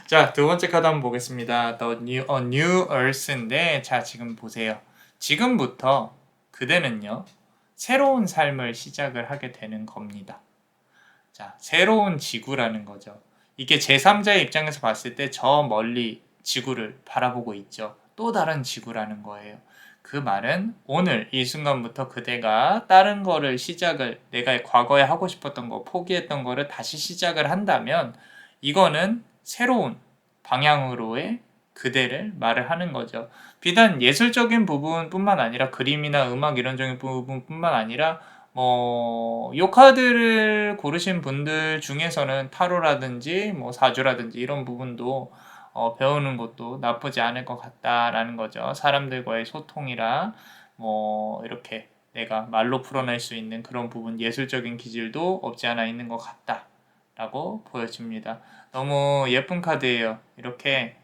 자, 두 번째 카드 한번 보겠습니다. The New Earth인데 자, 지금 보세요. 지금부터 그대는요. 새로운 삶을 시작을 하게 되는 겁니다. 자, 새로운 지구라는 거죠. 이게 제3자의 입장에서 봤을 때 저 멀리 지구를 바라보고 있죠. 또 다른 지구라는 거예요. 그 말은 오늘 이 순간부터 그대가 다른 거를 시작을 내가 과거에 하고 싶었던 거 포기했던 거를 다시 시작을 한다면 이거는 새로운 방향으로의 그대를 말을 하는 거죠. 비단 예술적인 부분뿐만 아니라 그림이나 음악 이런적인 부분뿐만 아니라 요 카드를 고르신 분들 중에서는 타로라든지 사주라든지 이런 부분도 배우는 것도 나쁘지 않을 것 같다라는 거죠. 사람들과의 소통이라 이렇게 내가 말로 풀어낼 수 있는 그런 부분 예술적인 기질도 없지 않아 있는 것 같다라고 보여집니다. 너무 예쁜 카드예요. 이렇게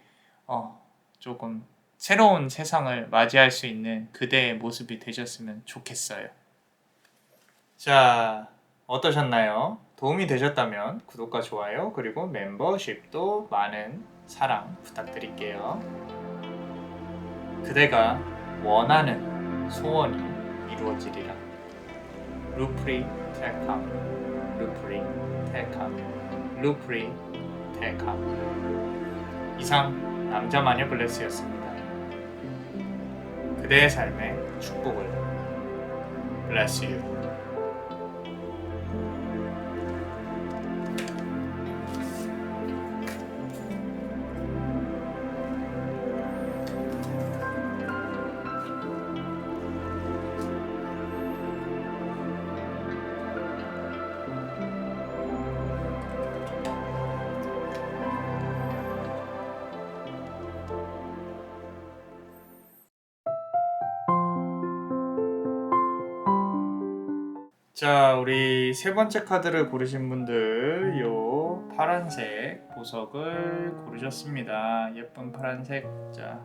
조금 새로운 세상을 맞이할 수 있는 그대의 모습이 되셨으면 좋겠어요. 자, 어떠셨나요? 도움이 되셨다면 구독과 좋아요 그리고 멤버십도 많은 사랑 부탁드릴게요. 그대가 원하는 소원이 이루어지리라. 루프리 텔캄 루프리 텔캄 루프리 텔캄. 이상 남자마녀 블레스였습니다. 그대의 삶의 축복을 Bless you. 자, 우리 세 번째 카드를 고르신 분들 요 파란색 보석을 고르셨습니다. 예쁜 파란색. 자,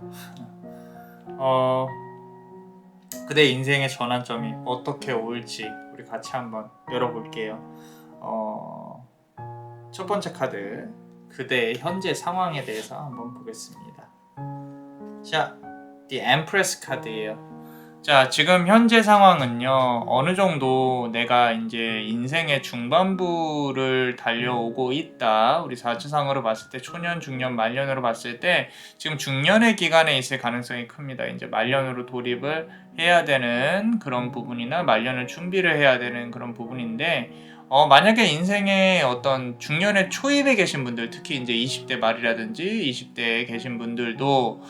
그대 인생의 전환점이 어떻게 올지 우리 같이 한번 열어볼게요. 첫 번째 카드 그대의 현재 상황에 대해서 한번 보겠습니다. 자, The Empress 카드예요. 자, 지금 현재 상황은요, 어느 정도 내가 이제 인생의 중반부를 달려오고 있다. 우리 사주상으로 봤을 때 초년, 중년, 말년으로 봤을 때 지금 중년의 기간에 있을 가능성이 큽니다. 이제 말년으로 돌입을 해야 되는 그런 부분이나 말년을 준비를 해야 되는 그런 부분인데, 만약에 인생의 어떤 중년의 초입에 계신 분들, 특히 이제 20대 말이라든지 20대에 계신 분들도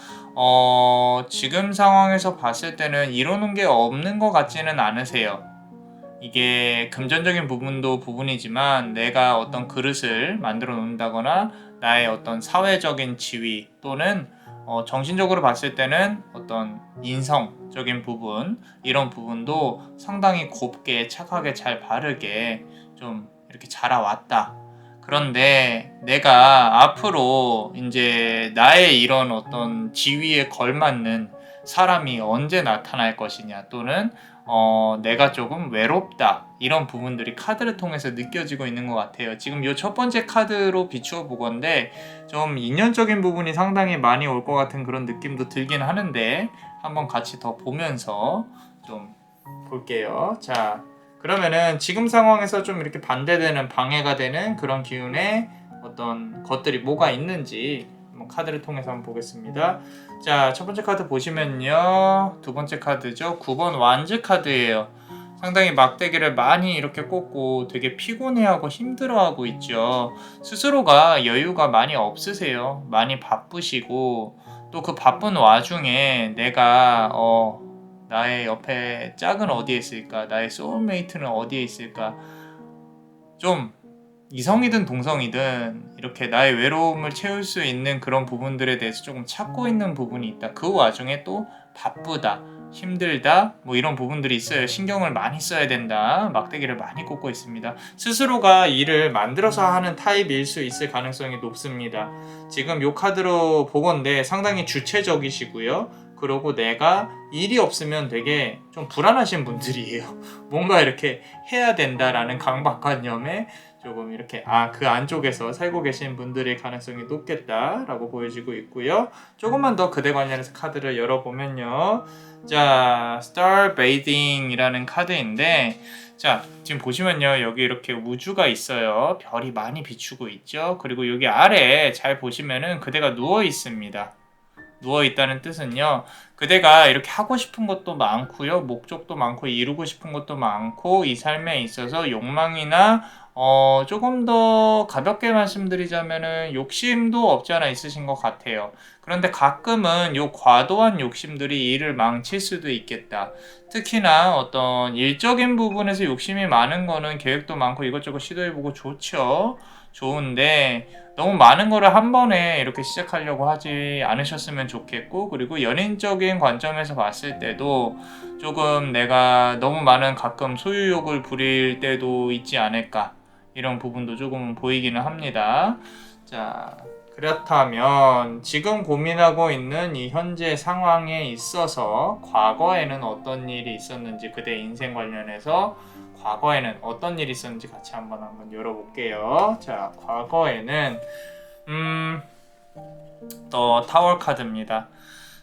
지금 상황에서 봤을 때는 이루는 게 없는 것 같지는 않으세요. 이게 금전적인 부분도 부분이지만 내가 어떤 그릇을 만들어 놓는다거나 나의 어떤 사회적인 지위 또는 정신적으로 봤을 때는 어떤 인성적인 부분 이런 부분도 상당히 곱게 착하게 잘 바르게 좀 이렇게 자라왔다. 그런데 내가 앞으로 이제 나의 이런 어떤 지위에 걸맞는 사람이 언제 나타날 것이냐, 또는 내가 조금 외롭다, 이런 부분들이 카드를 통해서 느껴지고 있는 것 같아요. 지금 이 첫 번째 카드로 비추어 보건데 좀 인연적인 부분이 상당히 많이 올 것 같은 그런 느낌도 들긴 하는데, 한번 같이 더 보면서 좀 볼게요. 자, 그러면은 지금 상황에서 좀 이렇게 반대되는, 방해가 되는 그런 기운의 어떤 것들이 뭐가 있는지 한번 카드를 통해서 한번 보겠습니다. 자, 첫 번째 카드 보시면요, 두 번째 카드죠. 9번 완즈 카드예요. 상당히 막대기를 많이 이렇게 꽂고 되게 피곤해하고 힘들어하고 있죠. 스스로가 여유가 많이 없으세요. 많이 바쁘시고, 또 그 바쁜 와중에 내가 나의 옆에 짝은 어디에 있을까? 나의 소울메이트는 어디에 있을까? 좀 이성이든 동성이든 이렇게 나의 외로움을 채울 수 있는 그런 부분들에 대해서 조금 찾고 있는 부분이 있다. 그 와중에 또 바쁘다, 힘들다, 뭐 이런 부분들이 있어요. 신경을 많이 써야 된다. 막대기를 많이 꽂고 있습니다. 스스로가 일을 만들어서 하는 타입일 수 있을 가능성이 높습니다. 지금 요 카드로 보건데 상당히 주체적이시고요. 그리고 내가 일이 없으면 되게 좀 불안하신 분들이에요. 뭔가 이렇게 해야 된다라는 강박관념에 조금 이렇게 그 안쪽에서 살고 계신 분들의 가능성이 높겠다라고 보여지고 있고요. 조금만 더 그대 관련해서 카드를 열어보면요. 자, Star Bathing이라는 카드인데, 자, 지금 보시면요, 여기 이렇게 우주가 있어요. 별이 많이 비추고 있죠. 그리고 여기 아래에 잘 보시면은 그대가 누워 있습니다. 누워 있다는 뜻은요, 그대가 이렇게 하고 싶은 것도 많고요, 목적도 많고, 이루고 싶은 것도 많고, 이 삶에 있어서 욕망이나 조금 더 가볍게 말씀드리자면은 욕심도 없지 않아 있으신 것 같아요. 그런데 가끔은 요 과도한 욕심들이 일을 망칠 수도 있겠다. 특히나 어떤 일적인 부분에서 욕심이 많은 거는 계획도 많고 이것저것 시도해보고 좋죠. 좋은데 너무 많은 거를 한 번에 이렇게 시작하려고 하지 않으셨으면 좋겠고, 그리고 연인적인 관점에서 봤을 때도 조금 내가 너무 많은 가끔 소유욕을 부릴 때도 있지 않을까, 이런 부분도 조금 보이기는 합니다. 자, 그렇다면 지금 고민하고 있는 이 현재 상황에 있어서 과거에는 어떤 일이 있었는지, 그대 인생 관련해서 과거에는 어떤 일이 있었는지 같이 한번 열어볼게요. 자, 과거에는 또 타월 카드입니다.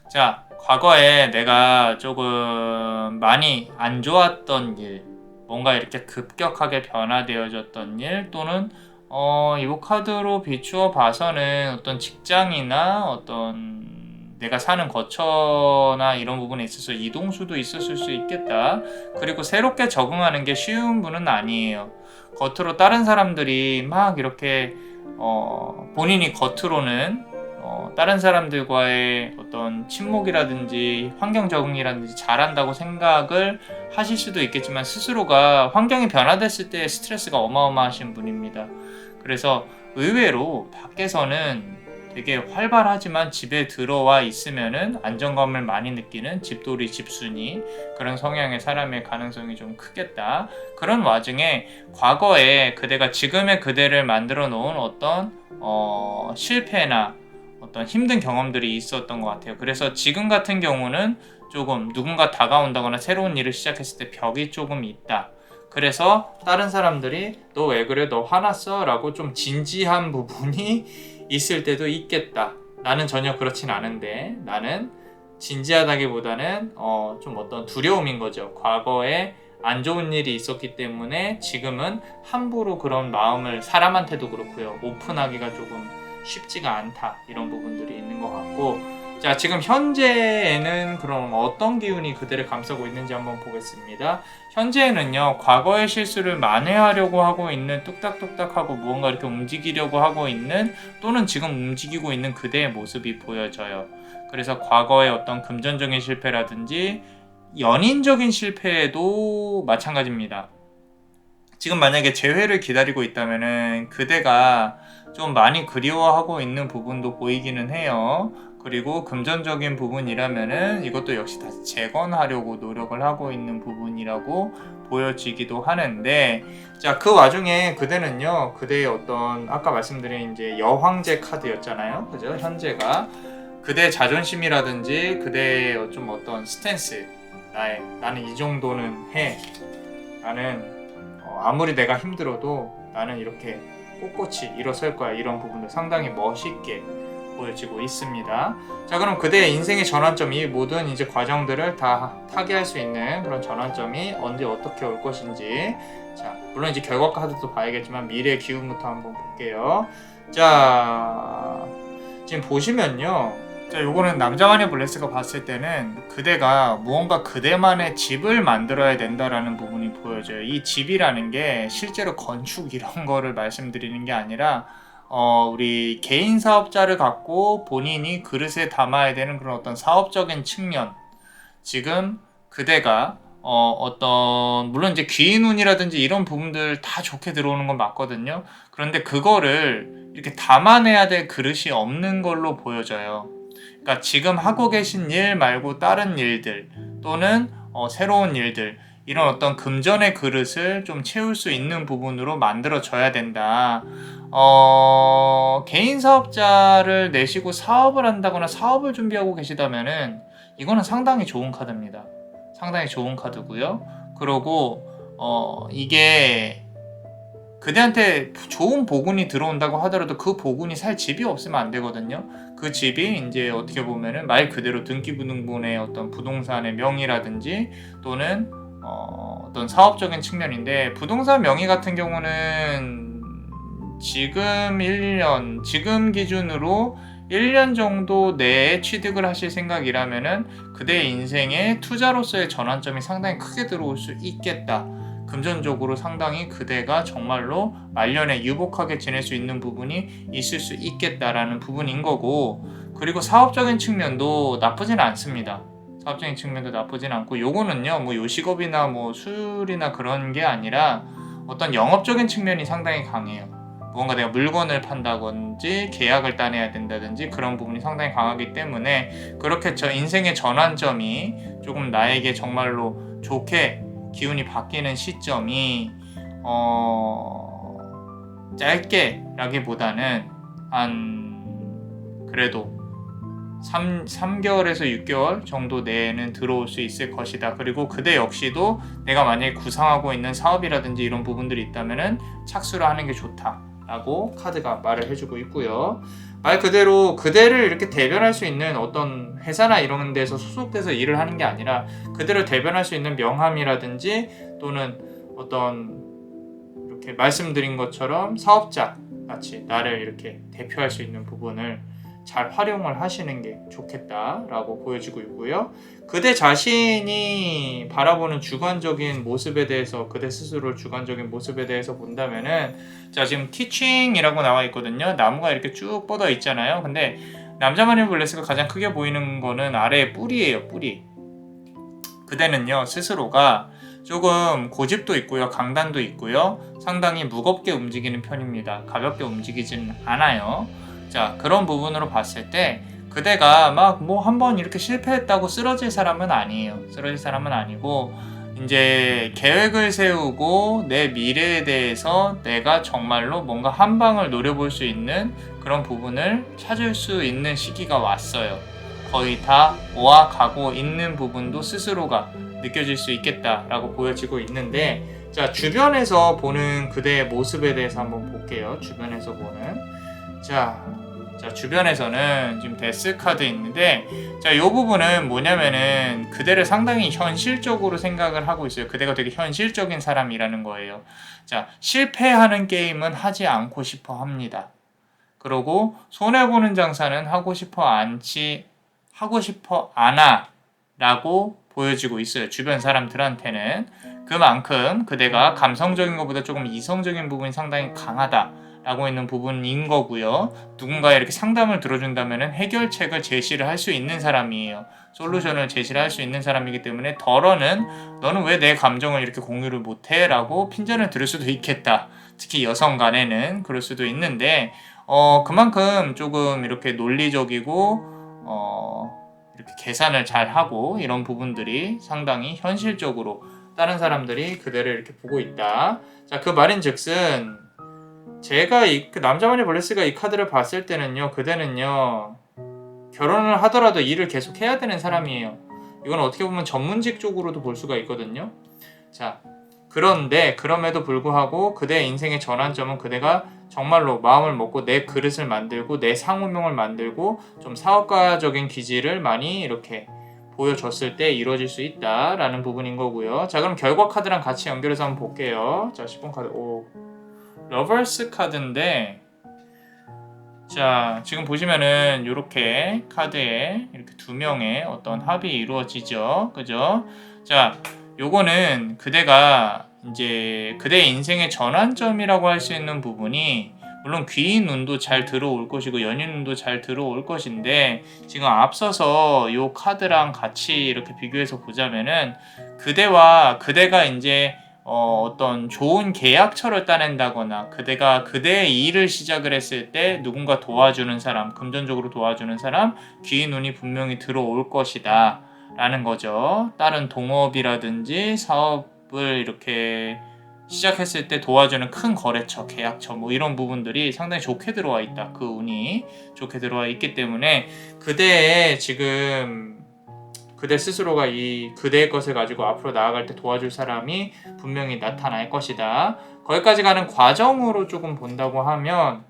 자, 과거에 내가 조금 많이 안 좋았던 일, 뭔가 이렇게 급격하게 변화되어졌던 일, 또는 이 카드로 비추어 봐서는 어떤 직장이나 어떤 내가 사는 거처나 이런 부분에 있어서 이동수도 있었을 수 있겠다. 그리고 새롭게 적응하는 게 쉬운 분은 아니에요. 겉으로 다른 사람들이 막 이렇게 본인이 겉으로는 다른 사람들과의 어떤 친목이라든지 환경 적응이라든지 잘한다고 생각을 하실 수도 있겠지만, 스스로가 환경이 변화됐을 때 스트레스가 어마어마하신 분입니다. 그래서 의외로 밖에서는 되게 활발하지만 집에 들어와 있으면은 안정감을 많이 느끼는 집돌이 집순이, 그런 성향의 사람의 가능성이 좀 크겠다. 그런 와중에 과거에 그대가 지금의 그대를 만들어 놓은 어떤 실패나 어떤 힘든 경험들이 있었던 것 같아요. 그래서 지금 같은 경우는 조금 누군가 다가온다거나 새로운 일을 시작했을 때 벽이 조금 있다. 그래서 다른 사람들이 너 왜 그래? 너 화났어? 라고 좀 진지한 부분이 있을 때도 있겠다. 나는 전혀 그렇진 않은데, 나는 진지하다기보다는 좀 어떤 두려움인 거죠. 과거에 안 좋은 일이 있었기 때문에 지금은 함부로 그런 마음을, 사람한테도 그렇고요, 오픈하기가 조금 쉽지가 않다, 이런 부분들이 있는 것 같고. 자, 지금 현재에는 그럼 어떤 기운이 그대를 감싸고 있는지 한번 보겠습니다. 현재에는요, 과거의 실수를 만회하려고 하고 있는, 뚝딱뚝딱하고 무언가 이렇게 움직이려고 하고 있는, 또는 지금 움직이고 있는 그대의 모습이 보여져요. 그래서 과거의 어떤 금전적인 실패라든지 연인적인 실패도 마찬가지입니다. 지금 만약에 재회를 기다리고 있다면은 그대가 좀 많이 그리워하고 있는 부분도 보이기는 해요. 그리고 금전적인 부분이라면은 이것도 역시 다시 재건하려고 노력을 하고 있는 부분이라고 보여지기도 하는데, 자, 그 와중에 그대는요, 그대의 어떤 아까 말씀드린 이제 여황제 카드였잖아요, 그죠? 현재가 그대의 자존심이라든지 그대의 좀 어떤 스탠스, 나는 이 정도는 해, 나는 아무리 내가 힘들어도 나는 이렇게 꼿꼿이 일어설 거야, 이런 부분도 상당히 멋있게 보여지고 있습니다. 자, 그럼 그대의 인생의 전환점이, 이 모든 이제 과정들을 다 타개할 수 있는 그런 전환점이 언제 어떻게 올 것인지, 자, 물론 이제 결과 카드도 봐야겠지만 미래의 기운부터 한번 볼게요. 자, 지금 보시면요, 자, 요거는 남자만의 블레스가 봤을 때는 그대가 무언가 그대만의 집을 만들어야 된다라는 부분이 보여져요. 이 집이라는 게 실제로 건축 이런 거를 말씀드리는 게 아니라 우리 개인 사업자를 갖고 본인이 그릇에 담아야 되는 그런 어떤 사업적인 측면, 지금 그대가 어떤 물론 이제 귀인운이라든지 이런 부분들 다 좋게 들어오는 건 맞거든요. 그런데 그거를 이렇게 담아내야 될 그릇이 없는 걸로 보여져요. 그러니까 지금 하고 계신 일 말고 다른 일들 또는 새로운 일들, 이런 어떤 금전의 그릇을 좀 채울 수 있는 부분으로 만들어져야 된다. 개인 사업자를 내시고 사업을 한다거나 사업을 준비하고 계시다면은 이거는 상당히 좋은 카드입니다. 상당히 좋은 카드고요. 그리고 이게 그대한테 좋은 보군이 들어온다고 하더라도 그 보군이 살 집이 없으면 안 되거든요. 그 집이 이제 어떻게 보면은 말 그대로 등기부등본의 어떤 부동산의 명의라든지 또는 어떤 사업적인 측면인데, 부동산 명의 같은 경우는 지금 기준으로 1년 정도 내에 취득을 하실 생각이라면은 그대의 인생에 투자로서의 전환점이 상당히 크게 들어올 수 있겠다. 금전적으로 상당히 그대가 정말로 말년에 유복하게 지낼 수 있는 부분이 있을 수 있겠다라는 부분인 거고, 그리고 사업적인 측면도 나쁘진 않습니다. 사업적인 측면도 나쁘진 않고, 요거는요 뭐 요식업이나 뭐 술이나 그런 게 아니라 어떤 영업적인 측면이 상당히 강해요. 무언가 내가 물건을 판다든지 계약을 따내야 된다든지 그런 부분이 상당히 강하기 때문에, 그렇게 저 인생의 전환점이 조금 나에게 정말로 좋게 기운이 바뀌는 시점이 짧게 라기보다는 한 그래도 3개월에서 6개월 정도 내에는 들어올 수 있을 것이다. 그리고 그대 역시도 내가 만약에 구상하고 있는 사업이라든지 이런 부분들이 있다면은 착수를 하는 게 좋다 라고 카드가 말을 해주고 있고요. 말 그대로 그대를 이렇게 대변할 수 있는 어떤 회사나 이런 데서 소속돼서 일을 하는 게 아니라 그대를 대변할 수 있는 명함이라든지 또는 어떤 이렇게 말씀드린 것처럼 사업자 같이 나를 이렇게 대표할 수 있는 부분을 잘 활용을 하시는 게 좋겠다라고 보여지고 있고요. 그대 자신이 바라보는 주관적인 모습에 대해서, 그대 스스로 주관적인 모습에 대해서 본다면은, 자, 지금 티칭이라고 나와 있거든요. 나무가 이렇게 쭉 뻗어 있잖아요. 근데 남자만의 블레스가 가장 크게 보이는 거는 아래의 뿌리예요. 뿌리. 그대는요 스스로가 조금 고집도 있고요, 강단도 있고요, 상당히 무겁게 움직이는 편입니다. 가볍게 움직이진 않아요. 자, 그런 부분으로 봤을 때 그대가 막 뭐 한번 이렇게 실패했다고 쓰러질 사람은 아니에요. 쓰러질 사람은 아니고, 이제 계획을 세우고 내 미래에 대해서 내가 정말로 뭔가 한 방을 노려볼 수 있는 그런 부분을 찾을 수 있는 시기가 왔어요. 거의 다 모아가고 있는 부분도 스스로가 느껴질 수 있겠다라고 보여지고 있는데, 자, 주변에서 보는 그대의 모습에 대해서 한번 볼게요. 주변에서 보는, 자, 주변에서는 지금 데스 카드 있는데, 자, 이 부분은 뭐냐면은 그대를 상당히 현실적으로 생각을 하고 있어요. 그대가 되게 현실적인 사람이라는 거예요. 자, 실패하는 게임은 하지 않고 싶어 합니다. 그리고 손해보는 장사는 하고 싶어 않아 라고 보여지고 있어요. 주변 사람들한테는. 그만큼 그대가 감성적인 것보다 조금 이성적인 부분이 상당히 강하다 라고 있는 부분인 거고요. 누군가에 이렇게 상담을 들어준다면 해결책을 제시를 할 수 있는 사람이에요. 솔루션을 제시를 할 수 있는 사람이기 때문에, 덜어는 너는 왜 내 감정을 이렇게 공유를 못해? 라고 핀잔을 들을 수도 있겠다. 특히 여성 간에는 그럴 수도 있는데, 그만큼 조금 이렇게 논리적이고 이렇게 계산을 잘 하고 이런 부분들이 상당히 현실적으로 다른 사람들이 그대를 이렇게 보고 있다. 자, 그 말인즉슨 제가 그 남자만의 블레스가 이 카드를 봤을 때는요, 그대는요 결혼을 하더라도 일을 계속 해야 되는 사람이에요. 이건 어떻게 보면 전문직 쪽으로도 볼 수가 있거든요. 자, 그런데 그럼에도 불구하고 그대의 인생의 전환점은 그대가 정말로 마음을 먹고 내 그릇을 만들고 내 상호명을 만들고 좀 사업가적인 기질을 많이 이렇게 보여줬을 때 이루어질 수 있다라는 부분인 거고요. 자, 그럼 결과 카드랑 같이 연결해서 한번 볼게요. 자, 10번 카드. 오, 러버스 카드인데, 자, 지금 보시면은 이렇게 카드에 이렇게 두 명의 어떤 합이 이루어지죠. 그죠? 자, 요거는 그대가 이제 그대의 인생의 전환점이라고 할 수 있는 부분이, 물론 귀인 운도 잘 들어올 것이고 연인 운도 잘 들어올 것인데, 지금 앞서서 요 카드랑 같이 이렇게 비교해서 보자면은 그대가 이제 어떤 좋은 계약처를 따낸다거나 그대가 그대의 일을 시작을 했을 때 누군가 도와주는 사람, 금전적으로 도와주는 사람, 귀인 운이 분명히 들어올 것이다 라는 거죠. 다른 동업이라든지 사업을 이렇게 시작했을 때 도와주는 큰 거래처, 계약처 뭐 이런 부분들이 상당히 좋게 들어와 있다. 그 운이 좋게 들어와 있기 때문에 그대의 지금 그대 스스로가 이 그대의 것을 가지고 앞으로 나아갈 때 도와줄 사람이 분명히 나타날 것이다. 거기까지 가는 과정으로 조금 본다고 하면,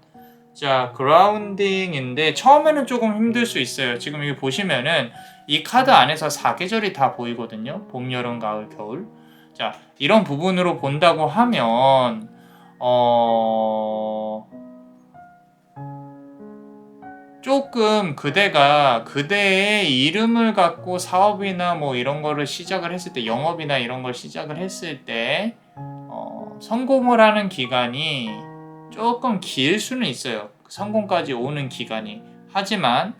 자, 그라운딩인데 처음에는 조금 힘들 수 있어요. 지금 여기 보시면은 이 카드 안에서 4계절이 다 보이거든요. 봄, 여름, 가을, 겨울. 자, 이런 부분으로 본다고 하면 조금 그대가 그대의 이름을 갖고 사업이나 뭐 이런 거를 시작을 했을 때, 영업이나 이런 걸 시작을 했을 때 성공을 하는 기간이 조금 길 수는 있어요. 성공까지 오는 기간이. 하지만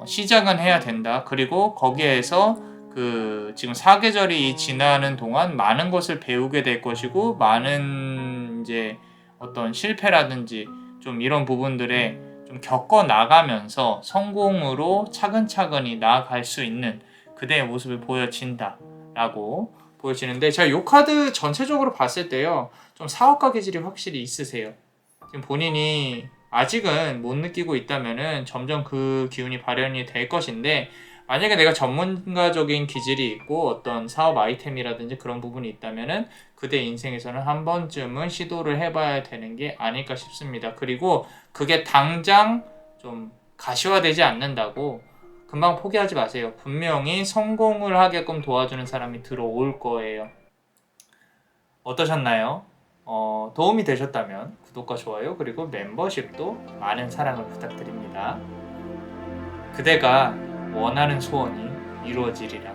시작은 해야 된다. 그리고 거기에서 그 지금 4계절이 지나는 동안 많은 것을 배우게 될 것이고, 많은 이제 어떤 실패라든지 좀 이런 부분들에 좀 겪어 나가면서 성공으로 차근차근히 나아갈 수 있는 그대의 모습이 보여진다라고 보여지는데, 제가 이 카드 전체적으로 봤을 때요, 좀 사업가 기질이 확실히 있으세요. 지금 본인이 아직은 못 느끼고 있다면은 점점 그 기운이 발현이 될 것인데, 만약에 내가 전문가적인 기질이 있고 어떤 사업 아이템이라든지 그런 부분이 있다면은 그대 인생에서는 한 번쯤은 시도를 해봐야 되는 게 아닐까 싶습니다. 그리고 그게 당장 좀 가시화되지 않는다고 금방 포기하지 마세요. 분명히 성공을 하게끔 도와주는 사람이 들어올 거예요. 어떠셨나요? 도움이 되셨다면 구독과 좋아요 그리고 멤버십도 많은 사랑을 부탁드립니다. 그대가 원하는 소원이 이루어지리라.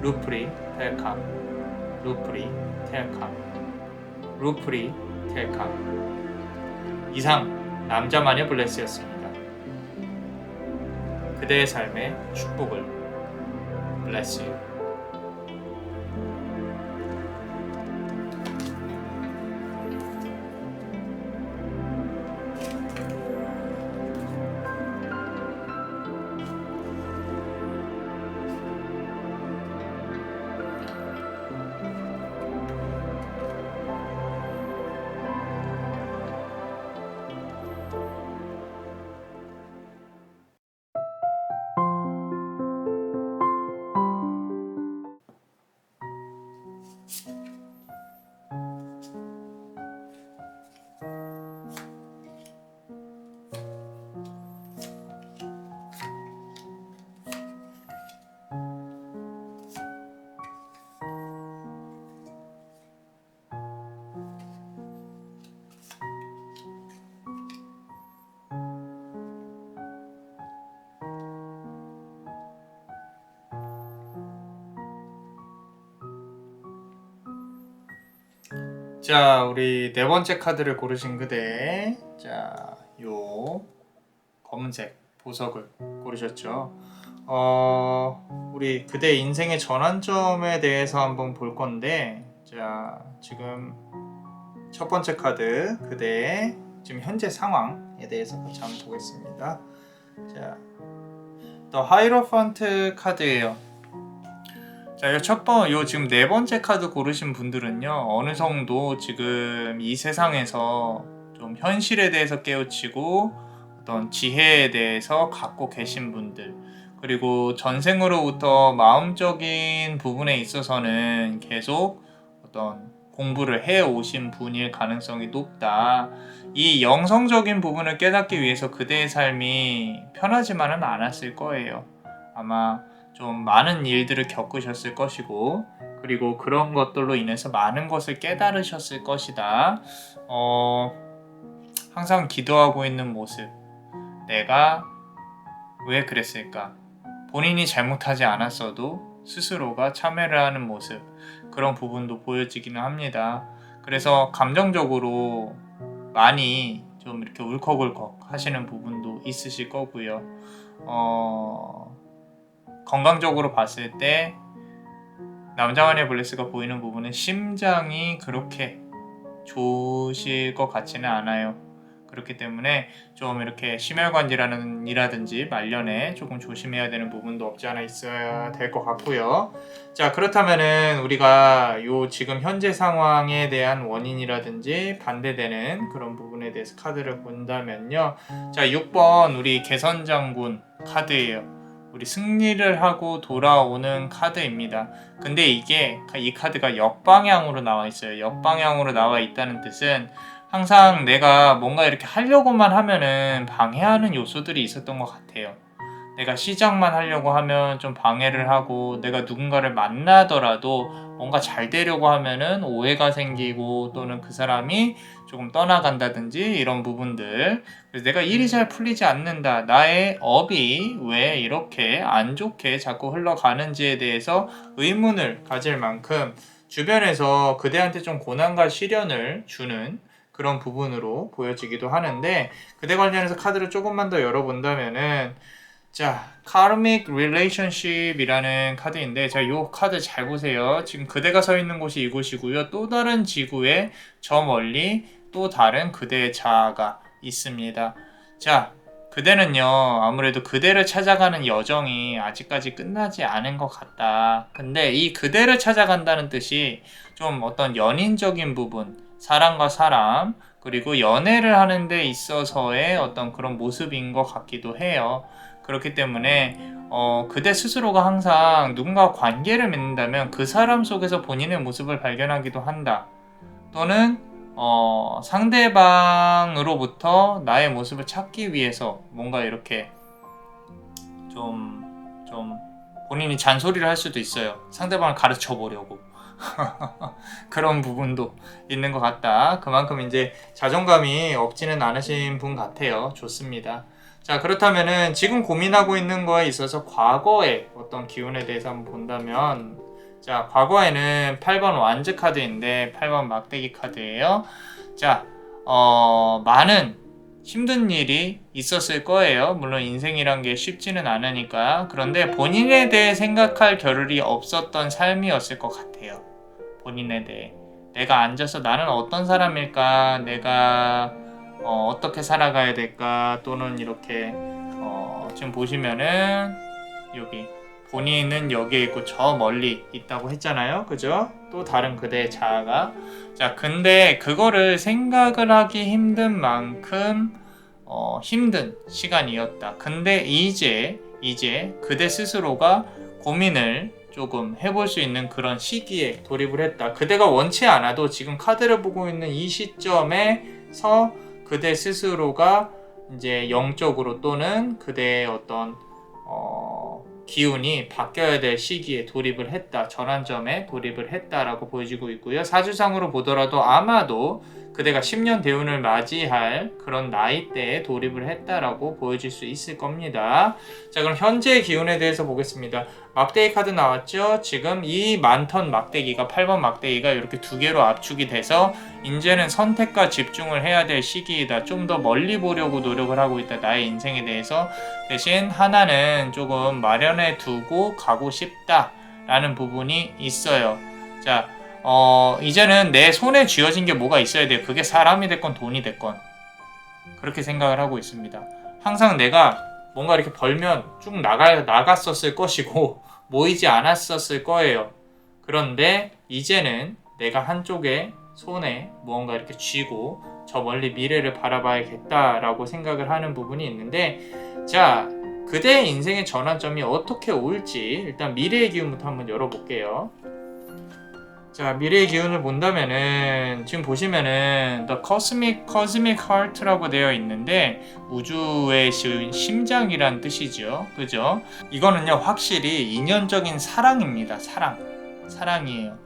루프리 텔캄, 루프리 텔캄, 루프리 텔캄. 이상 남자마녀 블레스였습니다. 그대의 삶의 축복을 블레스 유. 자, 우리 네 번째 카드를 고르신 그대, 자, 요 검은색 보석을 고르셨죠. 우리 그대 인생의 전환점에 대해서 한번 볼 건데, 자, 지금 첫 번째 카드, 그대의 지금 현재 상황에 대해서 같이 한번 보겠습니다. 자, 더 하이로펀트 카드예요. 자, 요 지금 네 번째 카드 고르신 분들은요, 어느 정도 지금 이 세상에서 좀 현실에 대해서 깨우치고 어떤 지혜에 대해서 갖고 계신 분들, 그리고 전생으로부터 마음적인 부분에 있어서는 계속 어떤 공부를 해 오신 분일 가능성이 높다. 이 영성적인 부분을 깨닫기 위해서 그대의 삶이 편하지만은 않았을 거예요. 아마 좀 많은 일들을 겪으셨을 것이고, 그리고 그런 것들로 인해서 많은 것을 깨달으셨을 것이다. 항상 기도하고 있는 모습, 내가 왜 그랬을까? 본인이 잘못하지 않았어도 스스로가 참회를 하는 모습, 그런 부분도 보여지기는 합니다. 그래서 감정적으로 많이 좀 이렇게 울컥울컥 하시는 부분도 있으실 거고요. 건강적으로 봤을 때 남자만의 블레스가 보이는 부분은 심장이 그렇게 좋으실 것 같지는 않아요. 그렇기 때문에 좀 이렇게 심혈관 질환이라든지 말년에 조금 조심해야 되는 부분도 없지 않아 있어야 될 것 같고요. 자, 그렇다면은 우리가 요 지금 현재 상황에 대한 원인이라든지 반대되는 그런 부분에 대해서 카드를 본다면요. 자, 6번 우리 개선장군 카드예요. 우리 승리를 하고 돌아오는 카드입니다. 근데 이 카드가 역방향으로 나와 있어요. 역방향으로 나와 있다는 뜻은 항상 내가 뭔가 이렇게 하려고만 하면은 방해하는 요소들이 있었던 것 같아요. 내가 시작만 하려고 하면 좀 방해를 하고, 내가 누군가를 만나더라도 뭔가 잘 되려고 하면은 오해가 생기고, 또는 그 사람이 조금 떠나간다든지 이런 부분들. 그래서 내가 일이 잘 풀리지 않는다, 나의 업이 왜 이렇게 안 좋게 자꾸 흘러가는지에 대해서 의문을 가질 만큼 주변에서 그대한테 좀 고난과 시련을 주는 그런 부분으로 보여지기도 하는데, 그대 관련해서 카드를 조금만 더 열어본다면은, 자, Karmic Relationship이라는 카드인데, 자, 요 카드 잘 보세요. 지금 그대가 서 있는 곳이 이곳이고요. 또 다른 지구에 저 멀리 또 다른 그대의 자아가 있습니다. 자, 그대는요, 아무래도 그대를 찾아가는 여정이 아직까지 끝나지 않은 것 같다. 근데 이 그대를 찾아간다는 뜻이 좀 어떤 연인적인 부분, 사람과 사람, 그리고 연애를 하는 데 있어서의 어떤 그런 모습인 것 같기도 해요. 그렇기 때문에 그대 스스로가 항상 누군가와 관계를 맺는다면 그 사람 속에서 본인의 모습을 발견하기도 한다. 또는 상대방으로부터 나의 모습을 찾기 위해서 뭔가 이렇게 좀 본인이 잔소리를 할 수도 있어요. 상대방을 가르쳐 보려고. 그런 부분도 있는 것 같다. 그만큼 이제 자존감이 없지는 않으신 분 같아요. 좋습니다. 자, 그렇다면은 지금 고민하고 있는 거에 있어서 과거의 어떤 기운에 대해서 한번 본다면, 자, 과거에는 8번 완즈 카드인데 8번 막대기 카드예요. 자, 많은 힘든 일이 있었을 거예요. 물론 인생이란 게 쉽지는 않으니까. 그런데 본인에 대해 생각할 겨를이 없었던 삶이었을 것 같아요. 본인에 대해. 내가 앉아서 나는 어떤 사람일까? 내가 어떻게 살아가야 될까? 또는 이렇게 지금 보시면은 여기 본인은 여기에 있고 저 멀리 있다고 했잖아요. 그죠? 또 다른 그대의 자아가. 자, 근데 그거를 생각을 하기 힘든 만큼 힘든 시간이었다. 근데 이제 그대 스스로가 고민을 조금 해볼 수 있는 그런 시기에 돌입을 했다. 그대가 원치 않아도 지금 카드를 보고 있는 이 시점에서 그대 스스로가 이제 영적으로 또는 그대의 어떤 기운이 바뀌어야 될 시기에 돌입을 했다. 전환점에 돌입을 했다라고 보여지고 있고요. 사주상으로 보더라도 아마도 그대가 10년 대운을 맞이할 그런 나이대에 돌입을 했다라고 보여질 수 있을 겁니다. 자, 그럼 현재의 기운에 대해서 보겠습니다. 막대기 카드 나왔죠? 지금 이 많던 막대기가 8번 막대기가 이렇게 두 개로 압축이 돼서 이제는 선택과 집중을 해야 될 시기이다. 좀 더 멀리 보려고 노력을 하고 있다. 나의 인생에 대해서. 대신 하나는 조금 마련해 두고 가고 싶다라는 부분이 있어요. 자, 이제는 내 손에 쥐어진 게 뭐가 있어야 돼요. 그게 사람이 됐건 돈이 됐건. 그렇게 생각을 하고 있습니다. 항상 내가 뭔가 이렇게 벌면 쭉 나갔었을 것이고 모이지 않았었을 거예요. 그런데 이제는 내가 한쪽에 손에 무언가 이렇게 쥐고 저 멀리 미래를 바라봐야겠다라고 생각을 하는 부분이 있는데, 자, 그대의 인생의 전환점이 어떻게 올지 일단 미래의 기운부터 한번 열어볼게요. 자, 미래의 기운을 본다면은 지금 보시면은 The Cosmic Heart라고 되어 있는데 우주의 심장이란 뜻이죠. 그죠? 이거는요 확실히 인연적인 사랑입니다. 사랑이에요.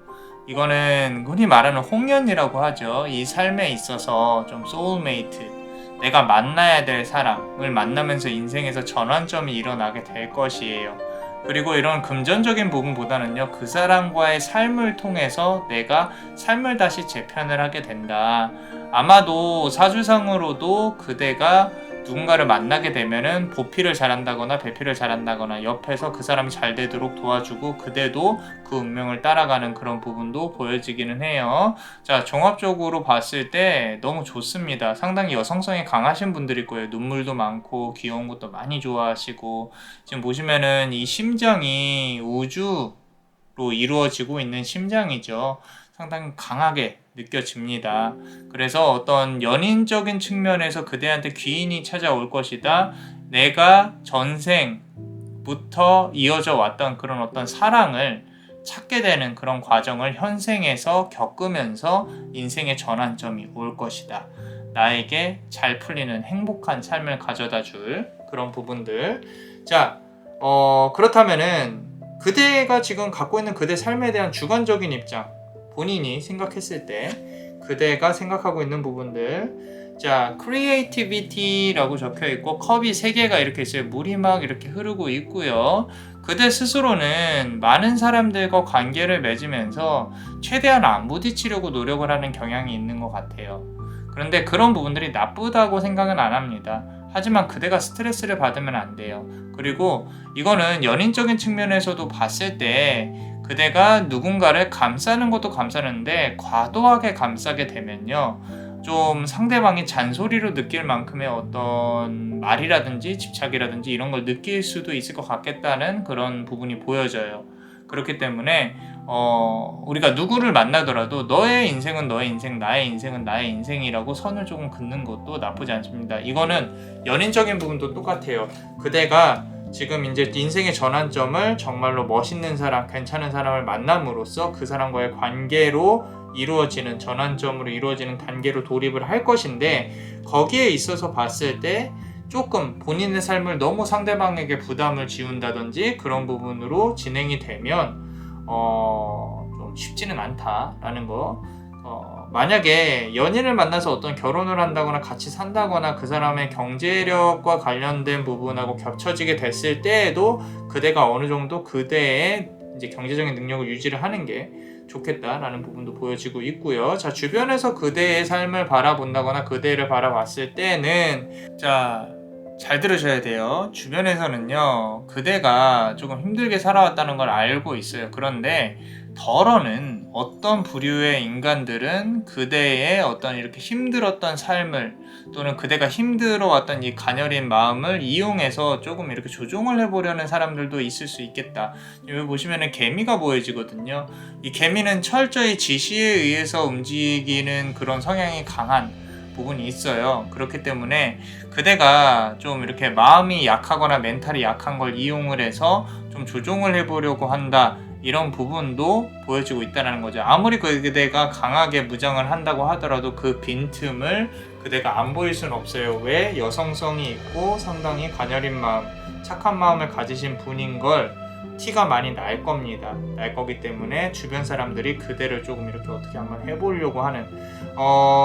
이거는 흔히 말하는 홍연이라고 하죠. 이 삶에 있어서 좀 소울메이트, 내가 만나야 될 사람을 만나면서 인생에서 전환점이 일어나게 될 것이에요. 그리고 이런 금전적인 부분보다는요, 그 사람과의 삶을 통해서 내가 삶을 다시 재편을 하게 된다. 아마도 사주상으로도 그대가 누군가를 만나게 되면은 보필을 잘한다거나 배필을 잘한다거나 옆에서 그 사람이 잘 되도록 도와주고 그대도 그 운명을 따라가는 그런 부분도 보여지기는 해요. 자, 종합적으로 봤을 때 너무 좋습니다. 상당히 여성성이 강하신 분들일 거예요. 눈물도 많고 귀여운 것도 많이 좋아하시고, 지금 보시면은 이 심장이 우주로 이루어지고 있는 심장이죠. 상당히 강하게 느껴집니다. 그래서 어떤 연인적인 측면에서 그대한테 귀인이 찾아올 것이다. 내가 전생부터 이어져 왔던 그런 어떤 사랑을 찾게 되는 그런 과정을 현생에서 겪으면서 인생의 전환점이 올 것이다. 나에게 잘 풀리는 행복한 삶을 가져다 줄 그런 부분들. 자, 그렇다면은 그대가 지금 갖고 있는 그대 삶에 대한 주관적인 입장, 본인이 생각했을 때 그대가 생각하고 있는 부분들. 자, creativity라고 적혀 있고 컵이 3개가 이렇게 있어요. 물이 막 이렇게 흐르고 있고요. 그대 스스로는 많은 사람들과 관계를 맺으면서 최대한 안 부딪히려고 노력을 하는 경향이 있는 것 같아요. 그런데 그런 부분들이 나쁘다고 생각은 안 합니다. 하지만 그대가 스트레스를 받으면 안 돼요. 그리고 이거는 연인적인 측면에서도 봤을 때 그대가 누군가를 감싸는 것도 감싸는데 과도하게 감싸게 되면요, 좀 상대방이 잔소리로 느낄 만큼의 어떤 말이라든지 집착이라든지 이런 걸 느낄 수도 있을 것 같겠다는 그런 부분이 보여져요. 그렇기 때문에 우리가 누구를 만나더라도 너의 인생은 너의 인생, 나의 인생은 나의 인생이라고 선을 조금 긋는 것도 나쁘지 않습니다. 이거는 연인적인 부분도 똑같아요. 그대가 지금 이제 인생의 전환점을 정말로 멋있는 사람, 괜찮은 사람을 만남으로써 그 사람과의 관계로 이루어지는, 전환점으로 이루어지는 단계로 돌입을 할 것인데, 거기에 있어서 봤을 때 조금 본인의 삶을 너무 상대방에게 부담을 지운다든지 그런 부분으로 진행이 되면 좀 쉽지는 않다라는 거. 만약에 연인을 만나서 어떤 결혼을 한다거나 같이 산다거나 그 사람의 경제력과 관련된 부분하고 겹쳐지게 됐을 때에도 그대가 어느 정도 그대의 이제 경제적인 능력을 유지를 하는 게 좋겠다라는 부분도 보여지고 있고요. 자, 주변에서 그대의 삶을 바라본다거나 그대를 바라봤을 때는, 자, 잘 들으셔야 돼요. 주변에서는요, 그대가 조금 힘들게 살아왔다는 걸 알고 있어요. 그런데 덜어는 어떤 부류의 인간들은 그대의 어떤 이렇게 힘들었던 삶을, 또는 그대가 힘들어왔던 이 가녀린 마음을 이용해서 조금 이렇게 조종을 해보려는 사람들도 있을 수 있겠다. 여기 보시면은 개미가 보여지거든요. 이 개미는 철저히 지시에 의해서 움직이는 그런 성향이 강한 부분이 있어요. 그렇기 때문에 그대가 좀 이렇게 마음이 약하거나 멘탈이 약한 걸 이용을 해서 좀 조종을 해보려고 한다, 이런 부분도 보여지고 있다는 거죠. 아무리 그대가 강하게 무장을 한다고 하더라도 그 빈틈을 그대가 안 보일 수는 없어요. 왜? 여성성이 있고 상당히 가녀린 마음, 착한 마음을 가지신 분인 걸 티가 많이 날 겁니다. 날 거기 때문에 주변 사람들이 그대를 조금 이렇게 어떻게 한번 해보려고 하는,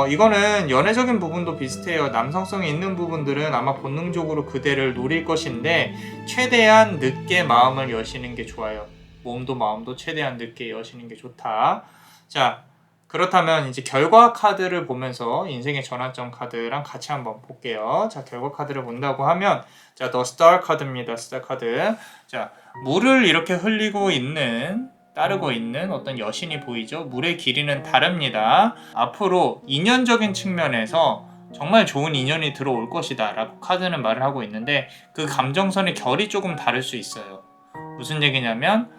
이거는 연애적인 부분도 비슷해요. 남성성이 있는 부분들은 아마 본능적으로 그대를 노릴 것인데 최대한 늦게 마음을 여시는 게 좋아요. 몸도 마음도 최대한 늦게 여시는 게 좋다. 자, 그렇다면 이제 결과 카드를 보면서 인생의 전환점 카드랑 같이 한번 볼게요. 자, 결과 카드를 본다고 하면, 자, The Star 카드입니다. 스타 카드. 자, 물을 이렇게 흘리고 있는, 따르고 있는 어떤 여신이 보이죠? 물의 길이는 다릅니다. 앞으로 인연적인 측면에서 정말 좋은 인연이 들어올 것이다 라고 카드는 말을 하고 있는데 그 감정선의 결이 조금 다를 수 있어요. 무슨 얘기냐면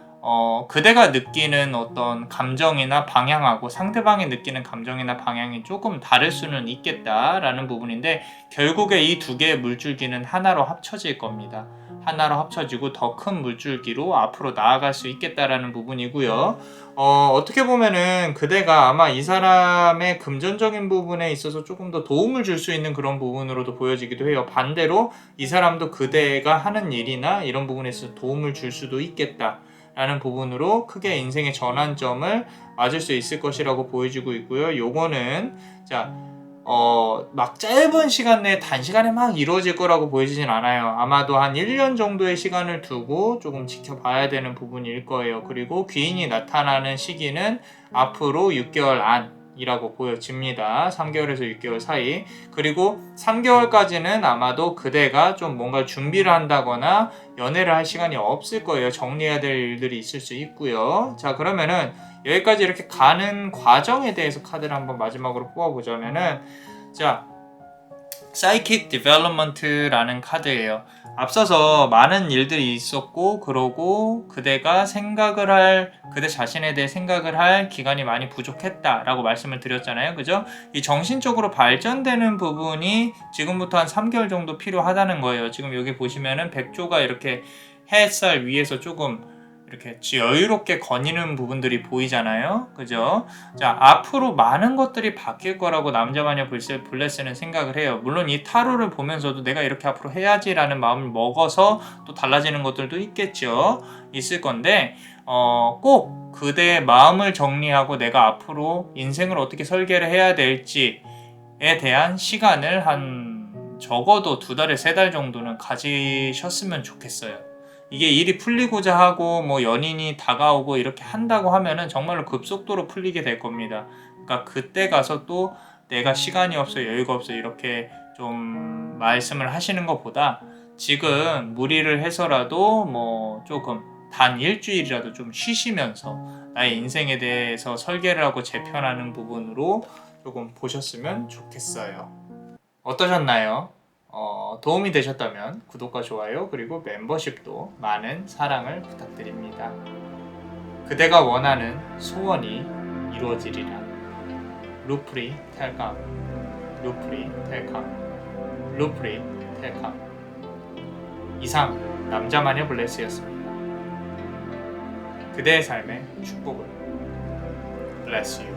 그대가 느끼는 어떤 감정이나 방향하고 상대방이 느끼는 감정이나 방향이 조금 다를 수는 있겠다라는 부분인데 결국에 이 두 개의 물줄기는 하나로 합쳐질 겁니다. 하나로 합쳐지고 더 큰 물줄기로 앞으로 나아갈 수 있겠다라는 부분이고요. 어떻게 보면은 그대가 아마 이 사람의 금전적인 부분에 있어서 조금 더 도움을 줄 수 있는 그런 부분으로도 보여지기도 해요. 반대로 이 사람도 그대가 하는 일이나 이런 부분에 있어서 도움을 줄 수도 있겠다 라는 부분으로 크게 인생의 전환점을 맞을 수 있을 것이라고 보여지고 있고요. 요거는 막 짧은 시간 내에 단시간에 막 이루어질 거라고 보여지진 않아요. 아마도 한 1년 정도의 시간을 두고 조금 지켜봐야 되는 부분일 거예요. 그리고 귀인이 나타나는 시기는 앞으로 6개월 안이라고 보여집니다. 3개월에서 6개월 사이. 그리고 3개월까지는 아마도 그대가 좀 뭔가 준비를 한다거나 연애를 할 시간이 없을 거예요. 정리해야 될 일들이 있을 수 있고요. 자, 그러면은 여기까지 이렇게 가는 과정에 대해서 카드를 한번 마지막으로 뽑아보자면은 Psychic Development라는 카드예요. 앞서서 많은 일들이 있었고 그러고 그대가 그대 자신에 대해 생각을 할 기간이 많이 부족했다라고 말씀을 드렸잖아요. 그죠? 이 정신적으로 발전되는 부분이 지금부터 한 3개월 정도 필요하다는 거예요. 지금 여기 보시면은 백조가 이렇게 햇살 위에서 조금 이렇게 여유롭게 거니는 부분들이 보이잖아요. 그죠? 자, 앞으로 많은 것들이 바뀔 거라고 남자마녀 블레스는 생각을 해요. 물론 이 타로를 보면서도 내가 이렇게 앞으로 해야지라는 마음을 먹어서 또 달라지는 것들도 있겠죠. 있을 건데 꼭 그대의 마음을 정리하고 내가 앞으로 인생을 어떻게 설계를 해야 될지에 대한 시간을 한 적어도 2달에 3달 정도는 가지셨으면 좋겠어요. 이게 일이 풀리고자 하고 뭐 연인이 다가오고 이렇게 한다고 하면은 정말로 급속도로 풀리게 될 겁니다. 그러니까 그때 가서 또 내가 시간이 없어 여유가 없어 이렇게 좀 말씀을 하시는 것보다 지금 무리를 해서라도 뭐 조금 단 일주일이라도 좀 쉬시면서 나의 인생에 대해서 설계를 하고 재편하는 부분으로 조금 보셨으면 좋겠어요. 어떠셨나요? 도움이 되셨다면 구독과 좋아요 그리고 membership도 많은 사랑을 부탁드립니다. 그대가 원하는 소원이 이루어지리라. 루프리 텔캄 루프리 텔캄 루프리 텔캄. 이상 남자마녀 블레스였습니다. 그대의 삶의 축복을. Bless you.